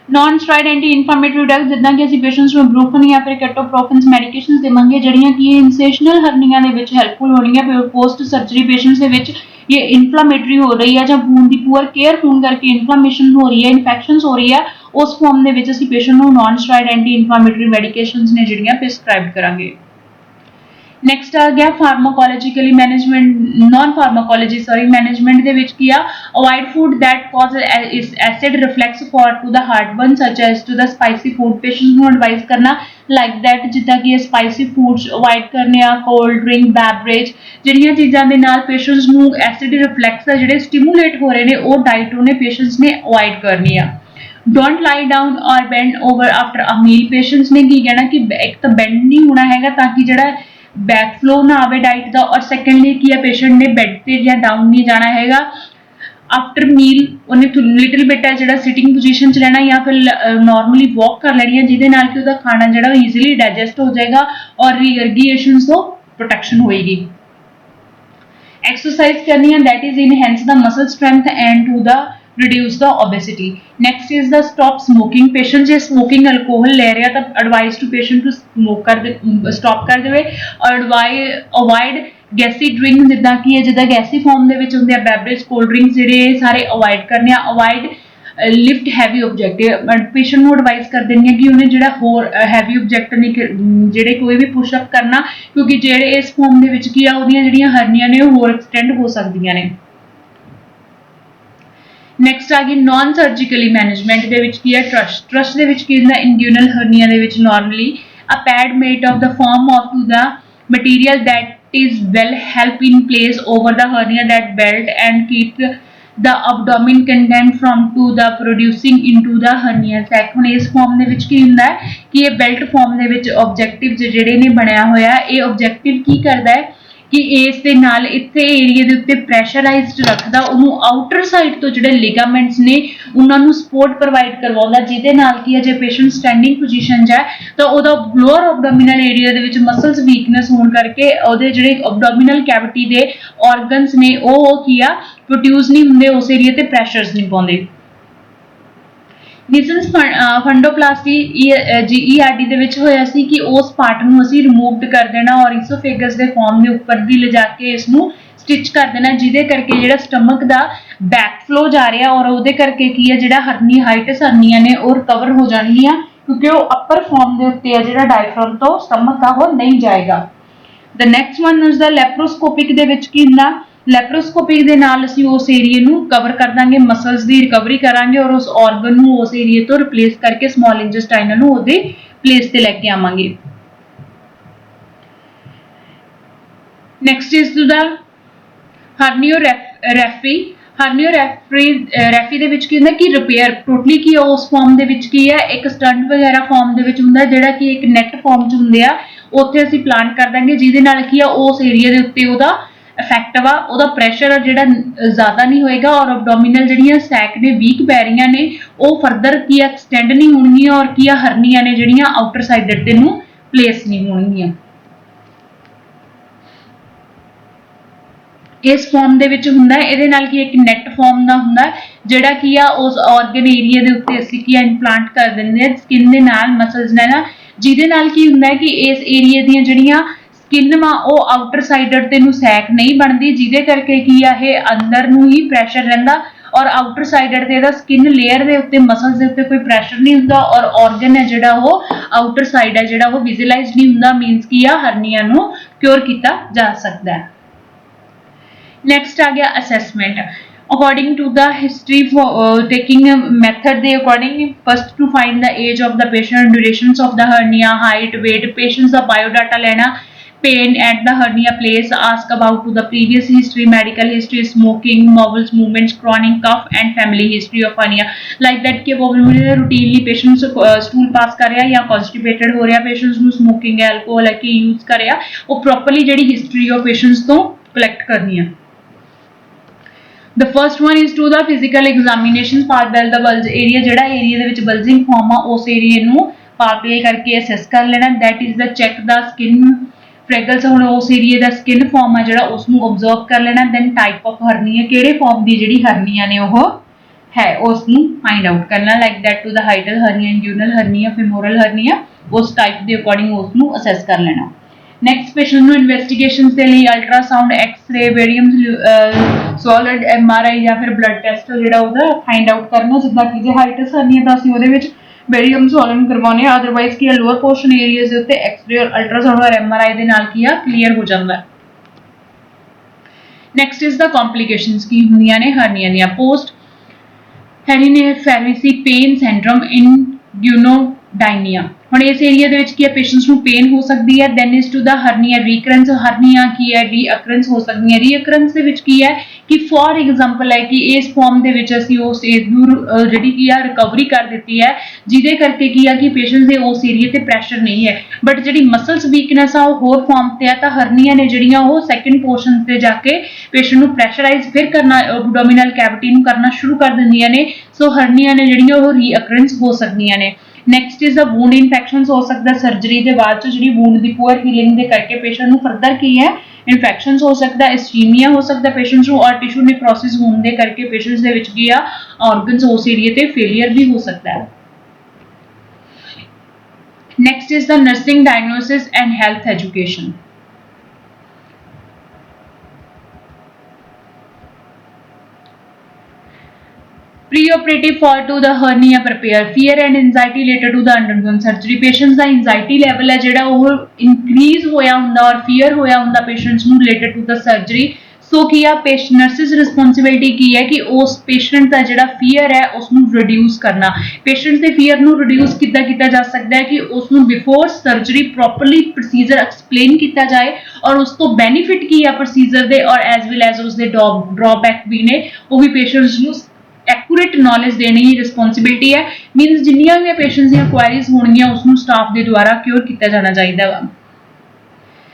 Non steroid anti inflammatory drug ਜਿੱਦਾਂ ਕਿ ਅਸੀਂ ਪੇਸ਼ੈਂਟਸ ਨੂੰ ਬਰੂਫਨ ਜਾਂ ਫਿਰ ਕੈਟੋਪ੍ਰੋਫਨਸ ਮੈਡੀकेशंस ਦੇਵਾਂਗੇ ਜਿਹੜੀਆਂ ਕਿ ਇਨਸੇਸ਼ਨਲ ਹਰਨੀਆ ਦੇ ਵਿੱਚ ਹੈਲਪਫੁਲ ਹੋਣਗੀਆਂ ਪੋਸਟ ਸਰਜਰੀ ਪੇਸ਼ੈਂਟਸ ਦੇ ਵਿੱਚ ये इन्फ्लामेटरी हो रही है ਜਾਂ ਖੂਨ ਦੀ ਪੂਅਰ ਕੇਅਰ ਹੋਣ ਕਰਕੇ ਇਨਫਲੇਮੇਸ਼ਨ ਹੋ ਰਹੀ ਹੈ ਇਨਫੈਕਸ਼ਨਸ ਹੋ ਰਹੀ ਹੈ ਉਸ ਫਾਰਮ ਦੇ ਵਿੱਚ ਅਸੀਂ ਪੇਸ਼ੈਂਟ ਨੂੰ ਨॉन स्टेरॉइड एंटी इन्फ्लेमेटरी ਮੈਡੀकेशंस ਨੇ ਜਿਹੜੀਆਂ ਪ੍ਰਿਸਕ੍ਰਾਈਬ ਕਰਾਂਗੇ। नेक्स्ट आ गया pharmacologically management non pharmacology management ਦੇ ਵਿੱਚ ਕੀ ਆ avoid food that causes acid reflux for to the heartburn such as to the spicy food patients ਨੂੰ एडवाइस करना like that ਜਿੱਦਾਂ ਕਿ spicy foods अवॉइड करने ਆ cold drink beverage ਜਿਹੜੀਆਂ ਚੀਜ਼ਾਂ ਦੇ ਨਾਲ पेशेंट्स ਨੂੰ acid reflux ਆ ਜਿਹੜੇ ਸਟਿਮੂਲੇਟ ਹੋ ਰਹੇ ਨੇ ਉਹ ਡਾਈਟ ਉਹਨੇ पेशेंट्स ਨੇ अवॉइड करनी ਆ। Don't lie down or bend over after a meal patients ने ਕੀ ਕਹਿਣਾ ਕਿ ਇੱਕ ਤਾਂ bend ਨਹੀਂ ਹੋਣਾ ਹੈਗਾ ਤਾਂ ਕਿ ਜਿਹੜਾ बैक फ्लो ना आवे डाइट का और सेकेंडली की पेशेंट ने बैड से या डाउन नहीं जाना हैगा आफ्टर मील उन्हें लिटिल बिट है जो सिटिंग पोजीशन च रहना या फिर नॉर्मली वॉक कर लेनी है जिहदे नाल कि उसका खाना जो ईजिली डाइजेस्ट हो जाएगा और रीअर्गीएशन तो प्रोटेक्शन होएगी। एक्सरसाइज करनी है that is enhance the muscle strength and to the reduce the obesity. Next is the stop smoking. Patient जे smoking alcohol ले रहा तब advice to patient to smoke कर दे stop कर देवे और avoid gassy drink जिद्दां की है जिद्दां gassy form दे विच हुंदे आ beverage cold drinks जिहड़े सारे avoid करने आ avoid lift heavy object patient ਨੂੰ ਐਡਵਾਈਸ ਕਰ ਦਿੰਦੀ ਹੈ ਕਿ ਉਹਨੇ ਜਿਹੜਾ ਹੋਰ ਹੈਵੀ ਆਬਜੈਕਟ ਨੇ ਜਿਹੜੇ ਕੋਈ ਵੀ ਪੁਸ਼ ਅਪ ਕਰਨਾ, ਕਿਉਂਕਿ ਜਿਹੜੇ ਇਸ ਫਾਰਮ ਦੇ ਵਿੱਚ ਕੀ ਆ ਉਹਦੀਆਂ ਜਿਹੜੀਆਂ ਹਰਨੀਆਂ ਨੇ ਉਹ ਹੋਰ ਐਕਸਟੈਂਡ ਹੋ ਸਕਦੀਆਂ ਨੇ। ਨੈਕਸਟ ਆ ਗਈ ਨਾਨ ਸਰਜੀਕਲੀ ਮੈਨੇਜਮੈਂਟ ਦੇ ਵਿੱਚ ਕੀ ਹੈ ਟਰਸਟ ਦੇ ਵਿੱਚ ਕੀ ਹੁੰਦਾ ਇੰਗਿਊਨਲ ਹਰਨੀਆ ਦੇ ਵਿੱਚ normally a pad made of the form of to the material that is well help in place over the hernia that belt and keep the abdomen content from to the producing into the hernia sac। ਹੁਣ ਇਸ farm ਦੇ ਵਿੱਚ ਕੀ ਹੁੰਦਾ ਹੈ ਕਿ ਇਹ belt farm ਦੇ ਵਿੱਚ ਆਬਜੈਕਟਿਵ ਜਿਹੜੇ ਨੇ ਬਣਿਆ ਹੋਇਆ ਇਹ ਆਬਜੈਕਟਿਵ ਕੀ ਕਰਦਾ ਹੈ ਕਿ ਇਸ ਦੇ ਨਾਲ ਇੱਥੇ ਏਰੀਆ ਦੇ ਉੱਤੇ ਪ੍ਰੈਸ਼ਰਾਈਜ਼ਡ ਰੱਖਦਾ, ਉਹਨੂੰ ਆਊਟਰ ਸਾਈਡ ਤੋਂ ਜਿਹੜੇ ਲਿਗਾਮੈਂਟਸ ਨੇ ਉਹਨਾਂ ਨੂੰ ਸਪੋਰਟ ਪ੍ਰੋਵਾਈਡ ਕਰਵਾਉਂਦਾ, ਜਿਹਦੇ ਨਾਲ ਕੀ ਹੈ ਜੇ ਪੇਸ਼ੈਂਟ ਸਟੈਂਡਿੰਗ ਪੋਜੀਸ਼ਨ 'ਚ ਹੈ ਤਾਂ ਉਹਦਾ ਲੋਅਰ ਐਬਡੋਮੀਨਲ ਏਰੀਆ ਦੇ ਵਿੱਚ ਮਸਲਸ ਵੀਕਨੈਸ ਹੋਣ ਕਰਕੇ ਉਹਦੇ ਜਿਹੜੇ ਐਬਡੋਮੀਨਲ ਕੈਵਿਟੀ ਦੇ ਆਰਗਨਸ ਨੇ ਉਹ ਕੀ ਆ ਪ੍ਰੋਡਿਊਸ ਨਹੀਂ ਹੁੰਦੇ, ਉਸ ਏਰੀਆ ਤੇ ਪ੍ਰੈਸ਼ਰਸ ਨਹੀਂ ਪਾਉਂਦੇ। ਨਿਸਨਸ ਫੰਡੋਪਲਾਸਟੀ GERD ਦੇ ਵਿੱਚ ਹੋਇਆ ਸੀ ਕਿ ਉਸ ਪਾਰਟ ਨੂੰ ਅਸੀਂ ਰਿਮੂਵਡ ਕਰ ਦੇਣਾ ਔਰ ਇਸੋਫੇਗਸ ਦੇ ਫਾਰਮ ਦੇ ਉੱਪਰ ਦੀ ਲਿਜਾ ਕੇ ਇਸ ਨੂੰ ਸਟਿਚ ਕਰ ਦੇਣਾ, ਜਿਹਦੇ ਕਰਕੇ ਜਿਹੜਾ ਸਟਮਕ ਦਾ ਬੈਕ ਫਲੋ ਜਾ ਰਿਹਾ ਔਰ ਉਹਦੇ ਕਰਕੇ ਕੀ ਹੈ ਜਿਹੜਾ ਹਾਈਟਸ ਹਰਨੀਆਂ ਨੇ ਉਹ ਰਿਕਵਰ ਹੋ ਜਾਣਗੀਆਂ, ਕਿਉਂਕਿ ਉਹ ਅਪਰ ਫਾਰਮ ਦੇ ਉੱਤੇ ਆ ਜਿਹੜਾ ਡਾਇਫਰਾਮ ਤੋਂ ਸਟਮਕ ਆ ਉਹ ਨਹੀਂ ਜਾਏਗਾ। The next one is the laparoscopic ਦੇ ਵਿੱਚ ਕੀ ਹੁੰਦਾ ਲੈਪਰੋਸਕੋਪਿਕ ਦੇ ਨਾਲ ਅਸੀਂ ਉਸ ਏਰੀਏ ਨੂੰ ਕਵਰ ਕਰ ਦਾਂਗੇ, ਮਸਲਸ ਦੀ ਰਿਕਵਰੀ ਕਰਾਂਗੇ ਔਰ ਉਸ ਆਰਗਨ ਨੂੰ ਉਸ ਏਰੀਏ ਤੋਂ ਰਿਪਲੇਸ ਕਰਕੇ ਸਮਾਲ ਇੰਟੈਸਟਾਈਨਲ ਨੂੰ ਉਹਦੇ ਪਲੇਸ ਤੇ ਲੈ ਕੇ ਆਵਾਂਗੇ। ਨੈਕਸਟ ਇਜ਼ ਦਾ ਹਰਨੀਓਰੈਫੀ ਦੇ ਵਿੱਚ ਕੀ ਹੁੰਦਾ ਕਿ ਰਿਪੇਅਰ ਟੋਟਲੀ ਕੀ ਉਸ ਫਾਰਮ ਦੇ ਵਿੱਚ ਕੀ ਹੈ ਇੱਕ ਸਟੰਟ ਵਗੈਰਾ ਫਾਰਮ ਦੇ ਵਿੱਚ ਹੁੰਦਾ ਜਿਹੜਾ ਕਿ ਇੱਕ ਨੈਟ ਫਾਰਮ 'ਚ ਹੁੰਦੇ ਆ, ਉੱਥੇ ਅਸੀਂ ਪਲਾਂਟ ਕਰ ਦਾਂਗੇ ਜਿਹਦੇ ਨਾਲ ਕੀ ਆ ਉਸ ਏਰੀਆ ਦੇ ਉੱਤੇ ਉਹਦਾ ਇਫੈਕਟਿਵ ਆ, ਉਹਦਾ ਪ੍ਰੈਸ਼ਰ ਆ ਜਿਹੜਾ ਜ਼ਿਆਦਾ ਨਹੀਂ ਹੋਏਗਾ ਔਰ ਐਬਡੋਮੀਨਲ ਜਿਹੜੀਆਂ ਸੈਕ ਨੇ ਵੀਕ ਪੈ ਰਹੀਆਂ ਨੇ ਉਹ ਫਰਦਰ ਕੀ ਆ ਐਕਸਟੈਂਡ ਨਹੀਂ ਹੋਣਗੀਆਂ ਔਰ ਕੀ ਆ ਹਰਨੀਆਂ ਨੇ ਜਿਹੜੀਆਂ ਆਊਟਰ ਸਾਈਡਰ ਤੇ ਨੂੰ ਪਲੇਸ ਨਹੀਂ ਹੋਣਗੀਆਂ। ਇਸ ਫਾਰਮ ਦੇ ਵਿੱਚ ਹੁੰਦਾ ਇਹਦੇ ਨਾਲ ਕੀ ਇੱਕ ਨੈਟ ਫਾਰਮ ਦਾ ਹੁੰਦਾ ਜਿਹੜਾ ਕੀ ਆ ਉਸ ਆਰਗਨ ਏਰੀਆ ਦੇ ਉੱਤੇ ਅਸੀਂ ਕੀ ਇੰਪਲਾਂਟ ਕਰ ਦਿੰਦੇ ਆ ਸਕਿਨ ਦੇ ਨਾਲ ਮਸਲਸ ਨਾਲ, ਜਿਹਦੇ ਨਾਲ ਕੀ ਹੁੰਦਾ ਕਿ ਇਸ ਏਰੀਆ ਦੀਆਂ ਜਿਹੜੀਆਂ ਸਕਿਨ ਵਾ ਉਹ ਆਊਟਰ ਸਾਈਡਰ ਤੇ ਨੂੰ ਸੈਕ ਨਹੀਂ ਬਣਦੀ, ਜਿਹਦੇ ਕਰਕੇ ਕੀ ਆ ਇਹ ਅੰਦਰ ਨੂੰ ਹੀ ਪ੍ਰੈਸ਼ਰ ਰਹਿੰਦਾ ਔਰ ਆਊਟਰ ਸਾਈਡਰ ਤੇ ਇਹਦਾ ਸਕਿਨ ਲੇਅਰ ਦੇ ਉੱਤੇ ਮਸਲਸ ਦੇ ਉੱਤੇ ਕੋਈ ਪ੍ਰੈਸ਼ਰ ਨਹੀਂ ਹੁੰਦਾ ਔਰ ਆਰਗਨ ਹੈ ਜਿਹੜਾ ਉਹ ਆਊਟਰ ਸਾਈਡ ਹੈ ਜਿਹੜਾ ਉਹ ਵਿਜ਼ੂਅਲਾਈਜ਼ਡ ਨਹੀਂ ਹੁੰਦਾ, ਮੀਨਸ ਕੀ ਆ ਹਰਨੀਆਂ ਨੂੰ ਕਿਉਰ ਕੀਤਾ ਜਾ ਸਕਦਾ ਹੈ। ਨੈਕਸਟ ਆ ਗਿਆ assessment according to the history for taking a method they according first to find the age of the patient, durations of the hernia, height, weight, patients the biodata ਲੈਣਾ, pain at the hernia place, ask about to the previous history, medical history, smoking, bowels movements, chronic cough and family history of hernia like that कि routinely patients stool pass कर रहा या constipated हो रहा, patients ਨੂੰ smoking alcohol है कि use कर रहा, वो properly ਜਿਹੜੀ history of patients ਤੋਂ collect करनी है। The first one is to the physical examination part the bulge area ਜਿਹੜਾ ਏਰੀਆ ਦੇ ਵਿੱਚ bulging form ਆ ਉਸ ਏਰੀਏ ਨੂੰ ਪਾਰਟੇ ਕਰਕੇ ਅਸੈਸ ਕਰ ਲੈਣਾ, that is the check the skin freckles ਹੁਣ ਉਸ ਏਰੀਏ ਦਾ skin form ਆ ਜਿਹੜਾ ਉਸ ਨੂੰ observe ਕਰ ਲੈਣਾ, then type of hernia ਕਿਹੜੇ form ਦੀ ਜਿਹੜੀ hernia ਨੇ ਉਹ ਹੈ ਉਸ ਨੂੰ find out ਕਰਨਾ, like that to the hiatal hernia, inguinal hernia, femoral hernia ਉਸ type ਦੇ according ਉਸ ਨੂੰ assess ਕਰ ਲੈਣਾ। ਨੈਕਸਟ ਪੇਸ਼ੈਂਟ ਨੂੰ ਇਨਵੈਸਟੀਗੇਸ਼ਨਸ ਦੇ ਲਈ ਅਲਟਰਾਸਾਊਂਡ, ਐਕਸ-ਰੇ, ਬੇਰੀਅਮ ਸੋਲਿਡ, MRI ਜਾਂ ਫਿਰ ਬਲੱਡ ਟੈਸਟ ਜਿਹੜਾ ਉਹਦਾ ਫਾਈਂਡ ਆਊਟ ਕਰਨਾ, ਜਿੱਦਾਂ ਕਿ ਜੇ ਹਾਈਟਸ ਹਰਨੀਆ ਤਾਂ ਅਸੀਂ ਉਹਦੇ ਵਿੱਚ ਬੇਰੀਅਮ ਸੋਲਿਡ ਕਰਵਾਉਂਦੇ ਆ, ਅਦਰਵਾਈਜ਼ ਕੀ ਆ ਲੋਅਰ ਪੋਰਸ਼ਨ ਏਰੀਆਜ਼ ਦੇ ਉੱਤੇ ਐਕਸ-ਰੇ ਔਰ ਅਲਟਰਾਸਾਊਂਡ ਔਰ MRI ਦੇ ਨਾਲ ਕੀ ਆ ਕਲੀਅਰ ਹੋ ਜਾਂਦਾ। ਨੈਕਸਟ ਇਜ਼ ਦਾ ਕੰਪਲਿਕੇਸ਼ਨਸ ਕੀ ਹੁੰਦੀਆਂ ਨੇ ਹਰਨੀਆ ਦੀਆਂ, ਪੋਸਟ ਹੈਰੀਨੇਫੈਰੀਸੀ ਪੇਨ ਸਿੰਡਰੋਮ, ਇਨਗਿਊਨੋਡਾਈਨੀਆ। ਹੁਣ ਇਸ ਏਰੀਆ ਦੇ ਵਿੱਚ ਕੀ ਹੈ ਪੇਸ਼ੈਂਟਸ ਨੂੰ ਪੇਨ ਹੋ ਸਕਦੀ ਹੈ, ਦੈਨ ਇਜ਼ ਟੂ ਦਾ ਹਰਨੀਆ ਰੀਕਰੈਂਸ, ਹਰਨੀਆ ਕੀ ਹੈ ਰੀਅਕਰੈਂਸ ਹੋ ਸਕਦੀ ਹੈ। ਰੀਅਕਰੈਂਸ ਦੇ ਵਿੱਚ ਕੀ ਹੈ ਕਿ ਫੋਰ ਐਗਜ਼ਾਮਪਲ ਹੈ ਕਿ ਇਸ ਫਾਰਮ ਦੇ ਵਿੱਚ ਅਸੀਂ ਉਸ ਏਜ ਨੂੰ ਜਿਹੜੀ ਕੀ ਆ ਰਿਕਵਰੀ ਕਰ ਦਿੱਤੀ ਹੈ, ਜਿਹਦੇ ਕਰਕੇ ਕੀ ਆ ਕਿ ਪੇਸ਼ੈਂਟਸ ਦੇ ਉਸ ਏਰੀਆ ਤੇ ਪ੍ਰੈਸ਼ਰ ਨਹੀਂ ਹੈ, ਬਟ ਜਿਹੜੀ ਮਸਲਸ ਵੀਕਨੈਸ ਆ ਉਹ ਹੋਰ ਫਾਰਮ ਤੇ ਆ ਤਾਂ ਹਰਨੀਆ ਨੇ ਜਿਹੜੀਆਂ ਉਹ ਸੈਕੰਡ ਪੋਰਸ਼ਨ ਤੇ ਜਾ ਕੇ ਪੇਸ਼ੈਂਟ ਨੂੰ ਪ੍ਰੈਸ਼ਰਾਈਜ਼ ਫਿਰ ਕਰਨਾ ਐਬਡੋਮੀਨਲ ਕੈਵਿਟੀ ਨੂੰ ਕਰਨਾ ਸ਼ੁਰੂ ਕਰ ਦਿੰਦੀਆਂ ਨੇ, ਸੋ ਹਰਨੀਆ ਨੇ ਜਿਹੜੀਆਂ ਉਹ ਰੀਅਕਰੈਂਸ ਹੋ ਸਕਦੀਆਂ ਨੇ। ਨੈਕਸਟ ਇਜ਼ ਦਾ ਵੂੰਡ ਇਨਫੈਕਸ਼ਨਸ ਹੋ ਸਕਦਾ ਸਰਜਰੀ ਦੇ ਬਾਅਦ ਚ ਜਿਹੜੀ ਵੂੰਡ ਦੀ ਪੂਅਰ ਹੀਲਿੰਗ ਦੇ ਕਰਕੇ ਪੇਸ਼ੈਂਟ ਨੂੰ ਫਰਦਰ ਕੀ ਹੈ ਇਨਫੈਕਸ਼ਨਸ ਹੋ ਸਕਦਾ, ਇਸਚੀਮੀਆ ਹੋ ਸਕਦਾ ਪੇਸ਼ੈਂਟਸ ਨੂੰ ਔਰ ਟਿਸ਼ੂ ਨੈਕਰੋਸਿਸ ਹੋਣ ਦੇ ਕਰਕੇ ਪੇਸ਼ੈਂਟਸ ਦੇ ਵਿੱਚ ਕੀ ਆ ਆਰਗਨਸ ਉਸ ਏਰੀਆ ਤੇ ਫੇਲੀਅਰ ਵੀ ਹੋ ਸਕਦਾ ਹੈ। Next is the nursing diagnosis and health education. Pre Preoperative fall to the hernia prepare, fear and anxiety related to the undergoing surgery. Patients the anxiety level है ਜਿਹੜਾ ਉਹ increase ਹੋਇਆ ਹੁੰਦਾ और fear ਹੋਇਆ ਹੁੰਦਾ patients ਨੂੰ related to the surgery. ਸੋ ਕੀ ਆ ਨਰਸਿਸ ਰਿਸਪੌਂਸਿਬਿਲਿਟੀ ਕੀ ਹੈ ਕਿ ਉਸ ਪੇਸ਼ੈਂਟ ਦਾ ਜਿਹੜਾ ਫੀਅਰ ਹੈ ਉਸ ਨੂੰ ਰਿਡਿਊਸ ਕਰਨਾ। ਪੇਸ਼ੈਂਟ ਦੇ ਫੀਅਰ ਨੂੰ ਰਿਡਿਊਸ ਕਿੱਦਾਂ ਕੀਤਾ ਜਾ ਸਕਦਾ ਹੈ ਕਿ ਉਸ ਨੂੰ before surgery properly procedure explain ਕੀਤਾ ਜਾਏ ਔਰ ਉਸ ਤੋਂ ਬੈਨੀਫਿਟ ਕੀ ਆ ਪ੍ਰੋਸੀਜਰ ਦੇ ਔਰ ਐਜ਼ ਵੈਲ ਐਜ਼ ਉਸ ਦੇ ਡਰਾਬੈਕ ਵੀ ਨੇ ਉਹ ਵੀ ਪੇਸ਼ੈਂਟਸ ਨੂੰ एक्ूरेट नॉलेज देने की रिस्पॉन्सिबिलिटी है। मीनस जिन्नियां भी पेशेंट्स दी क्वारीज होणगियां उसनूं स्टाफ के द्वारा क्योर किया जाना चाहिए वा।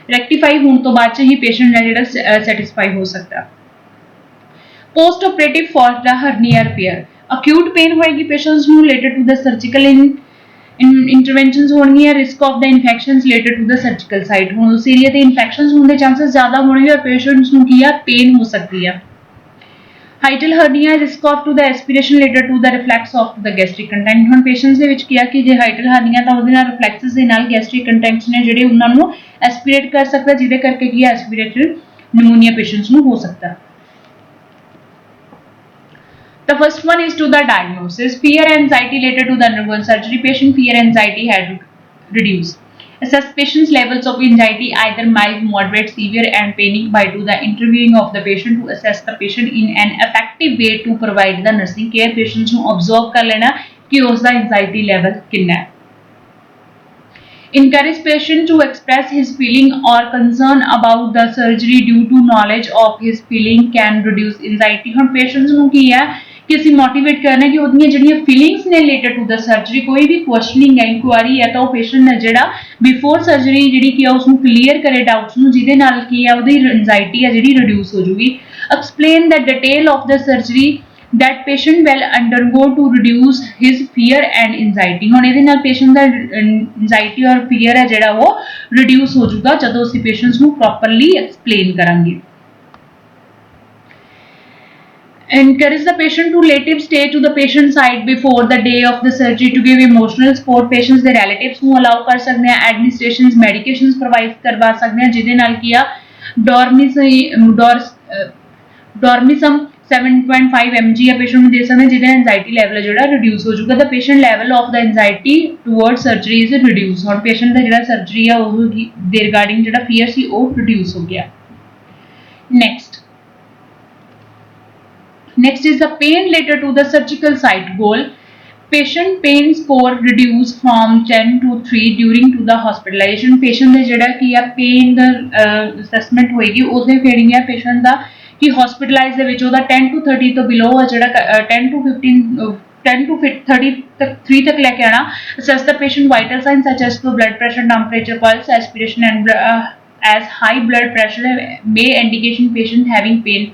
रैक्टिफाई होने तो बाद ही पेशेंट है जिहड़ा सैटिस्फाई हो सकता। Post operative for the hernia repair, acute pain होएगी पेशेंट्स नूं related to the surgical interventions होणगियां, risk of the infections related to the surgical site. हुण उस एरिया ते इन्फेक्शनस होने के चांसेस ज़्यादा होणगे और पेशेंट्स नूं की आ पेन हो सकती है। Hiatal hernia, risk of to the aspiration related to the reflux of the gastric content. हुण पेशेंट्स दे विच किया कि जे हाइटल हर्निया तां उहदे नाल रिफ्लैक्सेस दे नाल गैस्ट्रिक कंटेंट्स ने जिहड़े उहनां नूं एस्पिरेट कर सकदा जिहदे करके की एस्पिरेटरी निमोनिया पेशेंट्स नूं हो सकदा। The first one is to the diagnosis, fear and anxiety related to the undergoing surgery. Patient fear and anxiety had reduced. Assess patient's levels of anxiety, either mild, moderate, severe and panic by do the interviewing of the patient to assess the patient in an effective way to provide the nursing care. Patients ਨੂੰ observe ਕਰ ਲੈਣਾ ਕਿ ਉਸ ਦਾ anxiety level ਕਿੰਨਾ ਹੈ। Encourage patient to express his feeling or concern about the surgery due to knowledge of his feeling can reduce anxiety। ਹੁਣ patients ਨੂੰ ਕੀ ਹੈ कि ਅਸੀਂ मोटिवेट करना है कि ਉਹਦੀਆਂ ਜਿਹੜੀਆਂ फीलिंग्स ने रिलेटेड टू द सर्जरी कोई भी क्वेश्चनिंग है इंक्वायरी है तो ਉਹ पेशेंट ने ਜਿਹੜਾ बिफोर सर्जरी ਜਿਹੜੀ ਕੀ ਆ ਉਸ ਨੂੰ क्लीयर करे डाउट्स ਨੂੰ ਜਿਹਦੇ ਨਾਲ ਕੀ ਆ ਉਹਦੀ एंजाइटी है ਜਿਹੜੀ रिड्यूस हो जूगी। Explain the detail of the surgery that patient will undergo to reduce his fear and anxiety। ਹੁਣ ਇਹਦੇ ਨਾਲ पेशेंट ਦਾ एंजाइटी और fear है ਜਿਹੜਾ ਉਹ रिड्यूस ਹੋ ਜੂਗਾ ਜਦੋਂ ਅਸੀਂ पेशेंट्स ਨੂੰ प्रॉपरली एक्सप्लेन ਕਰਾਂਗੇ। Encourage the patient to relative stay to the patient side before the day of the surgery to give emotional support। patients ਦੇ relatives ਨੂੰ allow ਕਰ ਸਕਦੇ ਆ, administrations medications provide ਕਰਵਾ ਸਕਦੇ ਆ ਜਿਹਦੇ ਨਾਲ ਕੀ ਆ डॉर्मिसम 7.5 mg ਆ पेशेंट ਨੂੰ ਦੇ ਸਕਦੇ ਜਿਹਦੇ ਨਾਲ anxiety level ਜਿਹੜਾ reduce ਹੋ ਜਾਊਗਾ। the patient level of the anxiety towards surgery is reduced। ਹੁਣ patient ਦਾ ਜਿਹੜਾ surgery ਆ ਉਹ ਦੇ regarding ਜਿਹੜਾ fear ਸੀ ਉਹ reduce ਹੋ ਗਿਆ। Next is the pain related to the surgical site goal। Patient pain score reduced from 10 to 3 during to the hospitalization। Patient ਦੇ ਜਿਹੜਾ ਕੀ ਆ pain ਦਾ assessment ਹੋਏਗੀ ਉਹਦੇ ਕਿਹੜੀ ਆ patient ਦਾ ਕਿ hospitalize ਦੇ ਵਿੱਚ ਉਹਦਾ 10 to 30 ਤੋਂ below ਆ ਜਿਹੜਾ 10 to 30 तक 3 तक लेके आना। Assess the patient vital signs such as blood pressure, temperature, pulse, aspiration and as high blood pressure may indication patient having pain।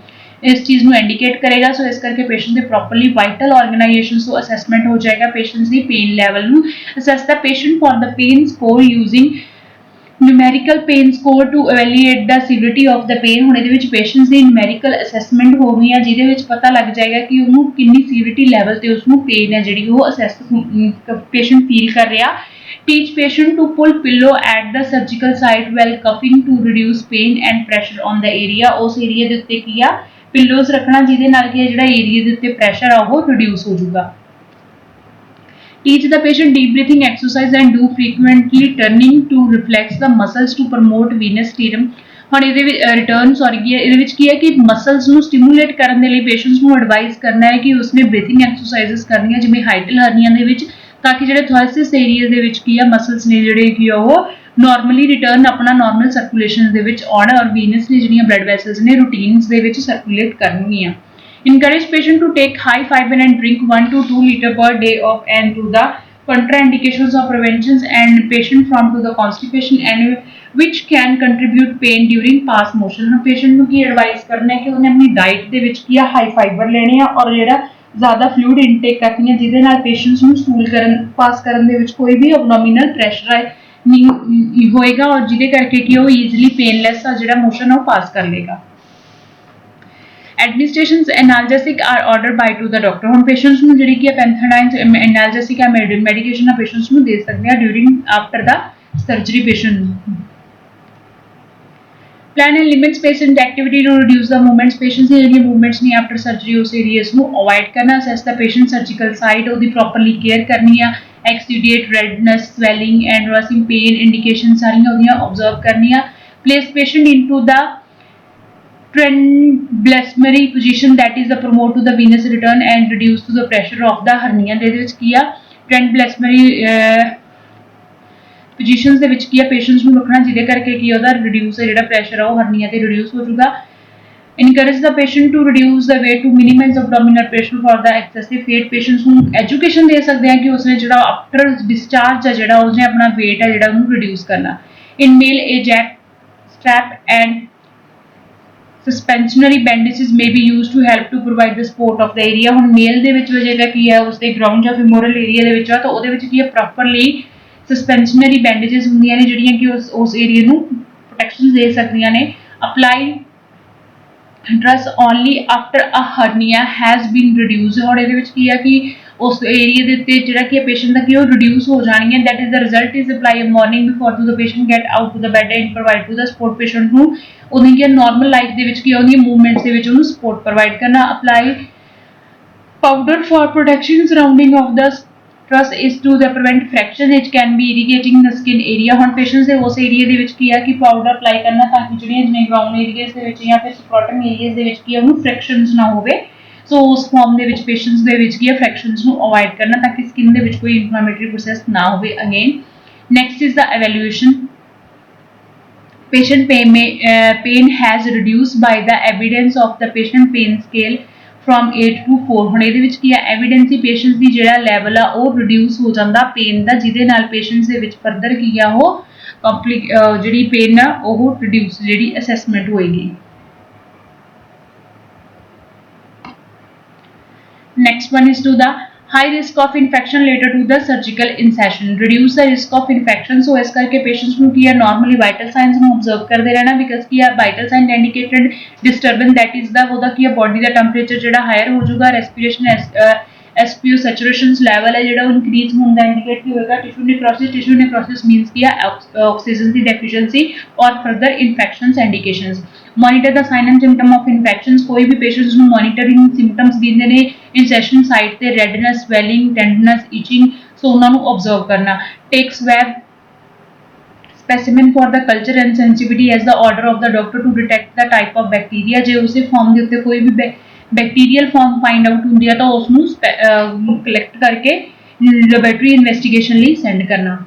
इस चीज़ ਨੂੰ इंडिकेट करेगा। सो इस करके पेशेंट ਦੇ प्रॉपरली वाइटल ऑर्गेनाइजेशंस ਤੋਂ ਅਸੈਸਮੈਂਟ ਹੋ ਜਾਏਗਾ पेशेंट्स ਦੀ पेन लेवल ਨੂੰ। assess the patient for the pain score using numerical pain score to evaluate the severity of the pain। ਹੁਣ ਇਹਦੇ ਵਿੱਚ पेशेंट्स ਦੀ numerical assessment ਹੋ ਗਈ ਹੈ ਜਿਹਦੇ ਵਿੱਚ ਪਤਾ ਲੱਗ ਜਾਏਗਾ ਕਿ ਉਹਨੂੰ ਕਿੰਨੀ severity level ਤੇ ਉਸਨੂੰ pain ਹੈ ਜਿਹੜੀ ਉਹ ਅਸੈਸ पेशेंट ਫੀਲ ਕਰ ਰਿਹਾ। teach patient to pull pillow at the surgical site while cuffing to reduce pain and pressure on the area। ਉਸ ਏਰੀਆ ਦੇ ਉੱਤੇ ਕੀ ਆ पिलोस रखना जिहदे नाल कि जिहड़ा एरिया दे उत्ते प्रैशर आ वो रिड्यूस हो जाऊगा। Teach the patient deep breathing exercise and do frequently turning to reflex the muscles to promote venous rhythm। ਹੁਣ ਇਹਦੇ ਵਿੱਚ ਰਿਟਰਨ ਇਹਦੇ ਵਿੱਚ ਕੀ ਹੈ ਕਿ ਮਸਲਸ ਨੂੰ ਸਟਿਮੂਲੇਟ ਕਰਨ ਦੇ ਲਈ ਪੇਸ਼ੈਂਟਸ ਨੂੰ ਐਡਵਾਈਸ ਕਰਨਾ ਹੈ ਕਿ ਉਸਨੇ ਬ੍ਰੀਥਿੰਗ ਐਕਸਰਸਾਈਜ਼ਸ ਕਰਨੀਆਂ ਜਿਵੇਂ ਹਾਈਟਲ ਹਰਨੀਆਂ ਦੇ ਵਿੱਚ ਤਾਂ ਕਿ ਜਿਹੜੇ ਥੋਰੈਸਿਸ ਏਰੀਆ ਦੇ ਵਿੱਚ ਕੀ ਆ ਮਸਲਸ ਨੇ ਜਿਹੜੇ ਕੀ ਆ ਉਹ नॉर्मली रिटर्न अपना नॉर्मल सर्कुलेशन दे विच आना और वीनस ने जिहड़ियां ब्लड वैसल्स ने रूटीन्स दे विच सर्कुलेट करनियां। Encourage patient to take high fiber and drink 1 to 2 liter per day of and to the contraindications of preventions and patient from to the constipation and which can contribute pain during pass motion। हम patient ਨੂੰ ਕੀ advice करना है कि उन्हें अपनी diet दे विच की high fibre लेने आ और ਜਿਹੜਾ ज़्यादा फ्लूइड इनटेक करनी है ਜਿਹਦੇ ਨਾਲ पेशेंट्स ਨੂੰ स्टूल करन पास करन दे विच कोई भी abdominal pressure है नहीं होएगा और जिहदे करके कि वो ईजिली पेनलैस आ जिहड़ा मोशन है वो पास कर लेगा। Administrations analgesic are order by to the doctor. हम पेशेंट्स ਨੂੰ ਜਿਹੜੀ ਕਿ ਪੈਂਥਾਡਾਈਨ एनाल्जेसिक ਆ मेडिकेशन ਆ पेशेंट्स ਨੂੰ ਦੇ ਸਕਦੇ ਆ during after the surgery patient. Plan and limits patient activity to reduce the movements. Patients ਦੀ ਜਿਹੜੀਆਂ movements ਨੇ after surgery ਉਸ areas ਨੂੰ avoid ਕਰਨਾ. Assess the patient surgical site, ਉਹਦੀ properly care ਕਰਨੀ ਆ. Exudate redness, swelling and worsening pain indications ਸਾਰੀਆਂ ਉਹਦੀਆਂ observe ਕਰਨੀਆਂ. Place patient into the transblessary position, that is the promote to the venous return and reduce to the pressure of the hernia. ਦੇ ਵਿੱਚ ਕੀ ਆ transblessary positions ਦੇ ਵਿੱਚ ਕੀ ਆ patients ਨੂੰ ਰੱਖਣਾ ਜਿਹਦੇ ਕਰਕੇ ਕੀ ਉਹਦਾ ਰਿਡਿਊਸ ਜਿਹੜਾ ਪ੍ਰੈਸ਼ਰ ਆ ਉਹ ਹਰਨੀਆ ਤੇ ਰਿਡਿਊਸ ਹੋ ਜਾਊਗਾ. encourage the patient to reduce the weight to minimize abdominal pressure for the excessive weight. patients ਨੂੰ education ਦੇ ਸਕਦੇ ਆ ਕਿ ਉਸਨੇ ਜਿਹੜਾ after discharge ਆ ਜਿਹੜਾ ਉਸਨੇ ਆਪਣਾ weight ਆ ਜਿਹੜਾ ਉਹਨੂੰ reduce ਕਰਨਾ. in male a jack strap and suspensionary bandages may be used to help to provide the support of the area. ਹੁਣ ਮੇਲ ਦੇ ਵਿੱਚ ਜਿਹੜਾ ਕੀ ਹੈ ਉਸਦੇ ਗਰਾਊਂਡ ਜਾਂ femoral area ਦੇ ਵਿੱਚ ਆ ਤਾਂ ਉਹਦੇ ਵਿੱਚ ਕੀ ਹੈ properly ਸਸਪੈਂਸ਼ਨਰੀ ਬੈਂਡੇजेस ਹੁੰਦੀਆਂ ਨੇ ਜਿਹੜੀਆਂ ਕਿ ਉਸ ਏਰੀਆ ਨੂੰ ਪ੍ਰੋਟੈਕਸ਼ਨ ਦੇ ਸਕਦੀਆਂ ਨੇ. Apply dress only after a hernia has been reduce. ਹੁਣ ਇਹਦੇ ਵਿੱਚ ਕੀ ਆ ਕਿ ਉਸ ਏਰੀਆ ਦੇ ਉੱਤੇ ਜਿਹੜਾ ਕਿ ਪੇਸ਼ੈਂਟ ਦਾ ਕੀ ਉਹ ਰਿਡਿਊਸ ਹੋ ਜਾਣੀ ਹੈ. That is the result is apply morning before to the patient get out to the bed and provide to the support patient ਨੂੰ ਉਹਦੀ ਕੀ ਨੋਰਮਲ ਲਾਈਫ ਦੇ ਵਿੱਚ ਕੀ ਉਹਦੀ ਮੂਵਮੈਂਟਸ ਦੇ ਵਿੱਚ ਉਹਨੂੰ ਸਪੋਰਟ ਪ੍ਰੋਵਾਈਡ ਕਰਨਾ. Apply powder for protection surrounding of the truss is to the prevent fraction. it can be irrigating the skin area. ਹੁਣ ਪੇਸ਼ੈਂਟਸ ਦੇ ਉਸ ਏਰੀਆ ਦੇ ਵਿੱਚ ਕੀ ਆ ਕਿ ਪਾਊਡਰ ਅਪਲਾਈ ਕਰਨਾ ਤਾਂ ਕਿ ਜਿਹੜੀਆਂ ਜਿਵੇਂ ਗਰਾਊਂਡ ਏਰੀਆਜ਼ ਦੇ ਵਿੱਚ ਜਾਂ ਫਿਰ ਸਕਰੋਟਮ ਏਰੀਆਜ਼ ਦੇ ਵਿੱਚ ਕੀ ਉਹਨੂੰ ਫ੍ਰੈਕਸ਼ਨਸ ਨਾ ਹੋਵੇ. ਸੋ ਉਸ ਫਾਰਮ ਦੇ ਵਿੱਚ ਪੇਸ਼ੈਂਟਸ ਦੇ ਵਿੱਚ ਕੀ ਆ ਫ੍ਰੈਕਸ਼ਨਸ ਨੂੰ ਅਵੋਇਡ ਕਰਨਾ ਤਾਂ ਕਿ ਸਕਿਨ ਦੇ ਵਿੱਚ ਕੋਈ ਇਨਫਲੇਮੇਟਰੀ ਪ੍ਰੋਸੈਸ ਨਾ ਹੋਵੇ. Again next is the evaluation. patient pain has reduced by the evidence of the patient pain scale from 8 to 4. ਹੁਣ ਇਹਦੇ ਵਿੱਚ ਕੀ ਹੈ ਐਵੀਡੈਂਸ ਹੀ ਪੇਸ਼ੈਂਟਸ ਦੀ ਜਿਹੜਾ ਲੈਵਲ ਆ ਉਹ ਰਿਡਿਊਸ ਹੋ ਜਾਂਦਾ ਪੇਨ ਦਾ ਜਿਹਦੇ ਨਾਲ ਪੇਸ਼ੈਂਟਸ ਦੇ ਵਿੱਚ ਫਰਦਰ ਕੀ ਆ ਉਹ ਜਿਹੜੀ ਪੇਨ ਆ ਉਹ ਰਿਡਿਊਸ ਜਿਹੜੀ ਅਸੈਸਮੈਂਟ ਹੋਏਗੀ. next one is to the high risk of infection later to the surgical incision. reduce the risk of infection. so ਇਸ ਕਰਕੇ ਪੇਸ਼ੈਂਟਸ ਨੂੰ ਕੀ ਹੈ ਨਾਰਮਲੀ ਵਾਈਟਲ ਸਾਈਨਸ ਨੂੰ ਆਬਜ਼ਰਵ ਕਰਦੇ ਰਹਿਣਾ ਬਿਕਾਜ਼ ਕੀ ਹੈ vital sign indicated disturbance that is the ਉਹਦਾ ਕੀ ਹੈ ਬੋਡੀ ਦਾ ਟੈਂਪਰੇਚਰ ਜਿਹੜਾ ਹਾਇਰ ਹੋ ਜਾਊਗਾ. ਰੈਸਪੀਰੇਸ਼ਨ SPO ਸੈਚੂਰੇਸ਼ਨ ਲੈਵਲ ਹੈ ਜਿਹੜਾ ਉਹ ਇਨਕਰੀਜ਼ ਹੋਣ ਦਾ ਇੰਡੀਕੇਟ ਕੀ ਹੋਏਗਾ. ਟਿਸ਼ੂ ਨੈਕਰੋਸਿਸ ਮੀਨਸ ਕੀ ਹੈ ਆਕਸੀਜਨ ਦੀ ਡੈਫੀਸ਼ੀਐਂਸੀ ਔਰ further infections indications. Monitor the sign and symptom of infections. ਕੋਈ ਵੀ ਪੇਸ਼ੈਂਟਸ ਨੂੰ ਮੋਨੀਟਰਿੰਗ ਸਿੰਪਟਮਸ ਦਿੰਦੇ ਨੇ ਇਨਸੈਸ਼ਨ ਸਾਈਟ ਤੇ redness swelling tenderness itching so ਉਹਨਾਂ ਨੂੰ ਆਬਜ਼ਰਵ ਕਰਨਾ. Take swab specimen for the culture and sensitivity as the order of the doctor to detect the type of bacteria. ਜੇ ਉਸੇ farm ਦੇ ਉੱਤੇ ਕੋਈ ਵੀ ਬੈਕਟੀਰੀਅਲ ਫਾਰਮ ਫਾਈਂਡ ਆਊਟ ਹੁੰਦੀ ਹੈ ਤਾਂ ਉਸ ਨੂੰ ਕਲੈਕਟ ਕਰਕੇ ਲੈਬੋਰੇਟਰੀ ਇਨਵੈਸਟੀਗੇਸ਼ਨ ਲਈ ਸੈਂਡ ਕਰਨਾ.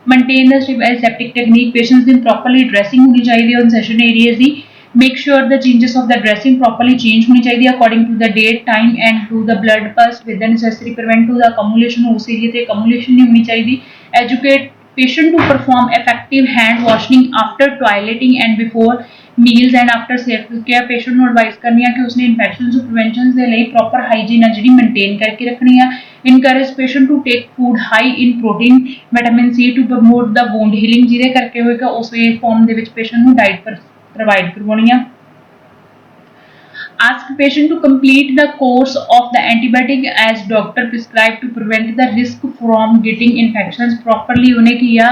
Maintain the aseptic technique. Patients ਦੀ ਪ੍ਰੋਪਰਲੀ ਡਰੈਸਿੰਗ ਹੋਣੀ ਚਾਹੀਦੀ ਹੈ ਇਨਸੈਸ਼ਨ ਏਰੀਆਜ਼ ਦੀ. Make sure the changes of the dressing properly change ਹੋਣੀ ਚਾਹੀਦੀ ਹੈ according to the date time and to the blood pulse with the necessary prevent to the accumulation. ਉਸ area ਤੇ accumulation ਨਹੀਂ ਹੋਣੀ ਚਾਹੀਦੀ. Educate patient to perform effective hand washing after toileting and before meals and after safe care. patient ਨੂੰ advise ਕਰਨੀ ਹੈ ਕਿ ਉਸਨੇ ਇਨਫੈਕਸ਼ਨਸ ਤੋਂ ਪ੍ਰੀਵੈਂਸ਼ਨ ਦੇ ਲਈ ਪ੍ਰੋਪਰ ਹਾਈਜੀਨ ਹੈ ਜਿਹੜੀ ਮੇਨਟੇਨ ਕਰਕੇ ਰੱਖਣੀ ਹੈ. encourage patient to take food high in protein vitamin C to promote the wound healing ਜਿਹਦੇ ਕਰਕੇ ਹੋਏਗਾ ਉਸ ਫਾਰਮ ਦੇ ਵਿੱਚ ਪੇਸ਼ੈਂਟ ਨੂੰ ਡਾਈਟ ਪ੍ਰੋਵਾਈਡ ਕਰਵਾਉਣੀ ਆ. ask patient to complete the course of the antibiotic as doctor prescribed to prevent the risk from getting infections. properly ਉਹਨੇ ਕੀ ਆ